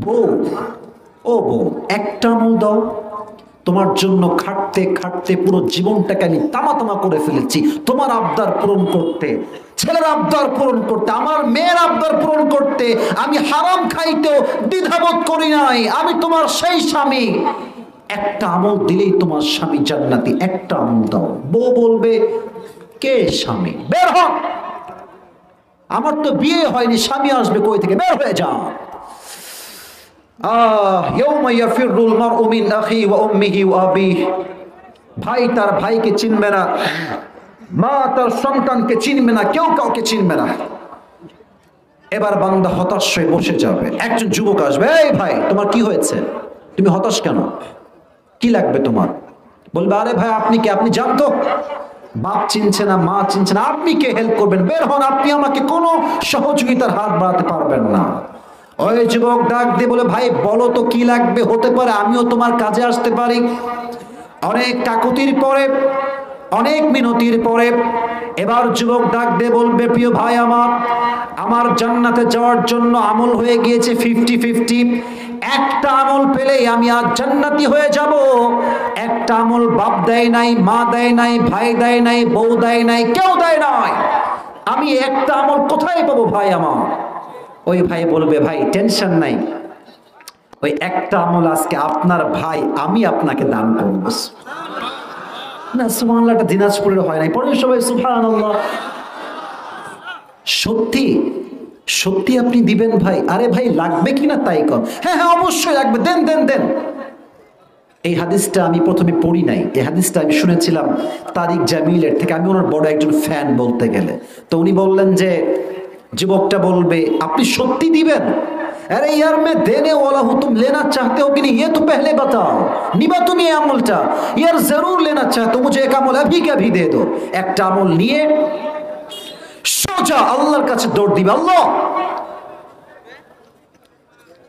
বউ, ও বউ একটা আমল দাও, তোমার জন্য খাটতে খাটতে পুরো জীবনটাকে আমি তামা করে ফেলেছি তোমার আবদার পূরণ করতে, ছেলের আবদার পূরণ করতে, আমার মেয়ের আবদার পূরণ করতে। আমি হারাম খাইতেও দ্বিধাবোধ করি নাই, আমি তোমার সেই স্বামী। একটা আমল দিলেই তোমার স্বামী জান্নাতি, একটা আমল দাও। বউ বলবে কে স্বামী? বের হ, আমার তো বিয়ে হয়নি, স্বামী আসবে কই থেকে? বের হয়ে যাও। ইয়াউমা ইয়াফিরুল মারউ মিন আখি ওয়া উম্মিহি ওয়া আবিহি, ভাই তার ভাইকে চিনবে না, মা তার সন্তানকে চিনবে না, কেউ কাউকে চিনবে না। এবার বান্দা হতাশ হয়ে বসে যাবে। একজন যুবক আসবে, এই ভাই তোমার কি হয়েছে? তুমি হতাশ কেন? কি লাগবে তোমার? বলবে আরে ভাই আপনি কে? আপনি জানতো বাপ চিনছে না, মা চিনছে না, আপনি কে হেল্প করবেন? বের হন, আপনি আমাকে কোনো সহযোগিতার হাত বাড়াতে পারবেন না। ওই যুবক ডাক দিয়ে বলে, ভাই বলো তো কি লাগবে, হতে পারে আমিও তোমার কাজে আসতে পারি। অনেক কাকুতির পরে, অনেক মিনতির পরে এবার যুবক ডাক দিয়ে বলবে, প্রিয় ভাই আমার জান্নাতে যাওয়ার জন্য আমল হয়ে গিয়েছে 50-50। একটা আমল পেলেই আমি আজ জান্নাতি হয়ে যাব। একটা আমল বাপ দেয় নাই, মা দেয় নাই, ভাই দেয় নাই, বউ দেয় নাই, কেউ দেয় নাই। আমি একটা আমল কোথায় পাবো ভাই আমার? ওই ভাই বলবে, ভাই টেনশন নাই, ওই একটা আমল আজকে আপনার ভাই আমি আপনাকে দান করব। না সুবহানাল্লাহটা দিনাজপুরের হয় নাই, পরে সবাই সুবহানাল্লাহ। সত্যি সত্যি আপনি দিবেন ভাই? আরে ভাই লাগবে কিনা তাই কর। হ্যাঁ হ্যাঁ অবশ্যই লাগবে, দেন দেন দেন। এই হাদিসটা আমি প্রথমে পড়ি নাই, এই হাদিসটা আমি শুনেছিলাম তারিক জামিলের থেকে। আমি ওনার বড় একজন ফ্যান বলতে গেলে। তো উনি বললেন যে, যুবকটা বলবে, আপনি সত্যি দিবেন? अरे यार मैं देने वाला हूं, तुम लेना चाहते हो कि नहीं ये तो पहले बताओ। निबा तुम ये আমলটা यार जरूर लेना चाहते हो, मुझे एक আমল अभी के अभी दे दो। একটা আমল নিয়ে সোজা আল্লাহর কাছে দৌড় দিবে, আল্লাহ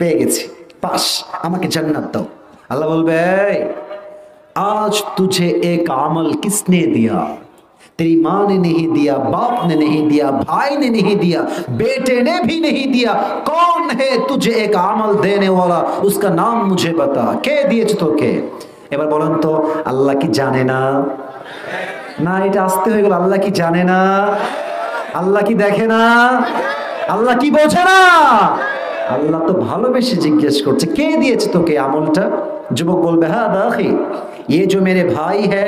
পেয়ে গেছি, পাস, আমাকে জান্নাত দাও। আল্লাহ বলবে, आज तुझे एक अमल किसने दिया? तेरी माँ ने नहीं दिया, बाप ने नहीं दिया, भाई ने नहीं दिया, बेटे ने भी नहीं दिया। कौन है तुझे एक अमल देने वाला? उसका नाम मुझे बता। কে দিয়েছে তোকে? এবার বলেন তো, আল্লাহ কি জানে না? না, এটা আসতে হয়ে গেল। আল্লাহ কি জানে না? আল্লাহ কি দেখে না? আল্লাহ কি বোঝে না? আল্লাহ তো ভালোবেসে জিজ্ঞেস করছে, কে দিয়েছে তোকে আমলটা? যুবক বলবে, হ্যাঁ দাখি, ये जो मेरे भाई है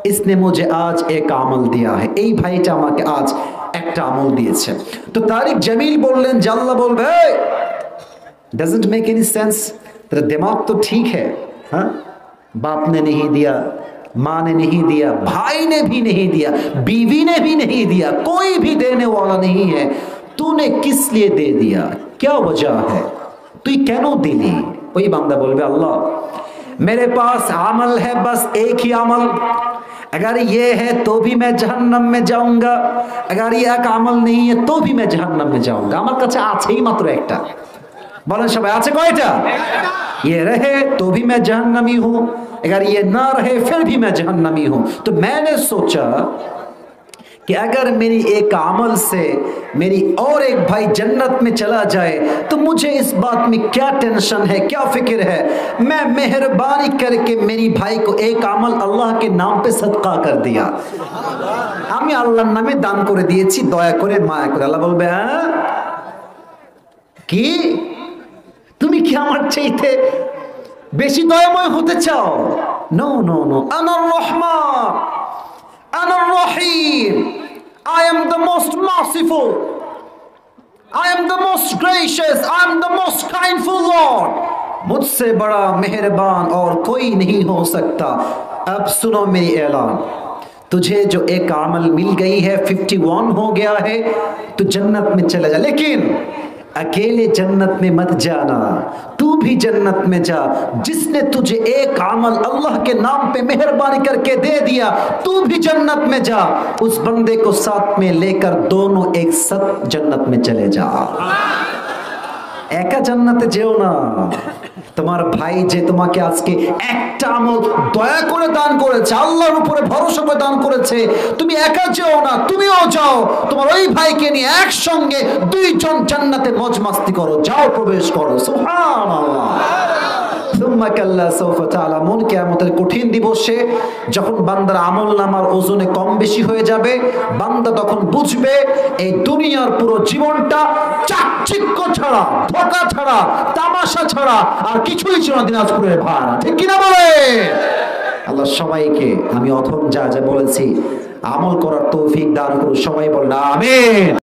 इसने मुझे आज एक আমল दिया है। এই ভাইটা আমাকে আজ একটা আমল দিয়েছে। তো তারিক জামিল বললেন, যে আল্লাহ বলবে, doesn't make any sense, तेरा दिमाग तो ठीक है। हाँ, बाप ने नहीं दिया, माँ ने नहीं दिया, भाई ने भी नहीं दिया, बीवी ने भी नहीं दिया, कोई भी देने वाला नहीं है, तूने किस लिए दे दिया? क्या वजह है? तू क्यों दिली? वही बंदा बोलबे, अल्लाह मेरे पास अमल है, बस एक ही अमल, अगर ये है तो भी मैं जहन्नम में जाऊंगा, अगर ये एक अमल नहीं है तो भी मैं जहन्नम में जाऊंगा। আমার কাছে আছেই মাত্র একটা। বলেন সবাই, আছে কয়টা? ये रहे तो भी मैं जहन्नमी हूं, अगर ये ना रहे फिर भी मैं जहन्नमी हूं। तो मैंने सोचा कि अगर मेरी एक अमल से मेरी और एक भाई जन्नत में चला जाए तो मुझे इस बात में क्या टेंशन है, क्या फिक्र है। मैं मेहरबानी करके मेरी भाई को एक अमल अल्लाह के नाम पे सदका कर दिया। আমি আল্লাহর নামে দান করে দিয়েছি, দয়া করে মায়া করে। আল্লাহ বলবে, হ্যাঁ কি তুমি কি আমার চাইতে বেশি দয়াময় হতে চাও? নো নো নো, আনার রহমান, আনার রহিম, I am the most merciful, I am the most gracious, I am the most kindful Lord, मुझसे बड़ा मेहरबान और कोई नहीं हो सकता। अब सुनो मेरी ऐलान, तुझे जो एक अमल मिल गई है, 51 हो गया है, तो जन्नत में चला जा, लेकिन अकेले जन्नत में मत जाना, तू भी जन्नत में जा। जिसने तुझे एक अमल अल्लाह के नाम पे मेहरबानी करके दे दिया, तू भी जन्नत में जा। उस बंदे को साथ में लेकर दोनों एक साथ जन्नत में चले जा। একা জান্নাতে যেও না। তোমার ভাই যে তোমাকে আজকে একটা আমল দয়া করে দান করেছে, আল্লাহর উপরে ভরসা করে দান করেছে, তুমি একা যেও না, তুমিও যাও। তোমার ওই ভাইকে নিয়ে একসঙ্গে দুইজন জান্নাতে মজ মাস্তি করো, যাও প্রবেশ করো। সুবহানাল্লাহ। সুম্মা কাল্লা সাউফা তা'লামুন, কিয়ামতের কঠিন দিবসে যখন বান্দার আমলনামার ওজনে কম বেশি হয়ে যাবে, বান্দা তখন বুঝবে এই দুনিয়ার পুরো জীবনটা চাকচিক্য ছাড়া, ধোঁকা ছাড়া, তামাশা ছাড়া আর কিছুই ছিল না দিনাজপুরের ভাড়া। ঠিক কিনা বলে? আল্লাহ সবাইকে আমি অথম যা যা বলেছি আমল করার তৌফিক দান করুন। সবাই বলেন আমিন।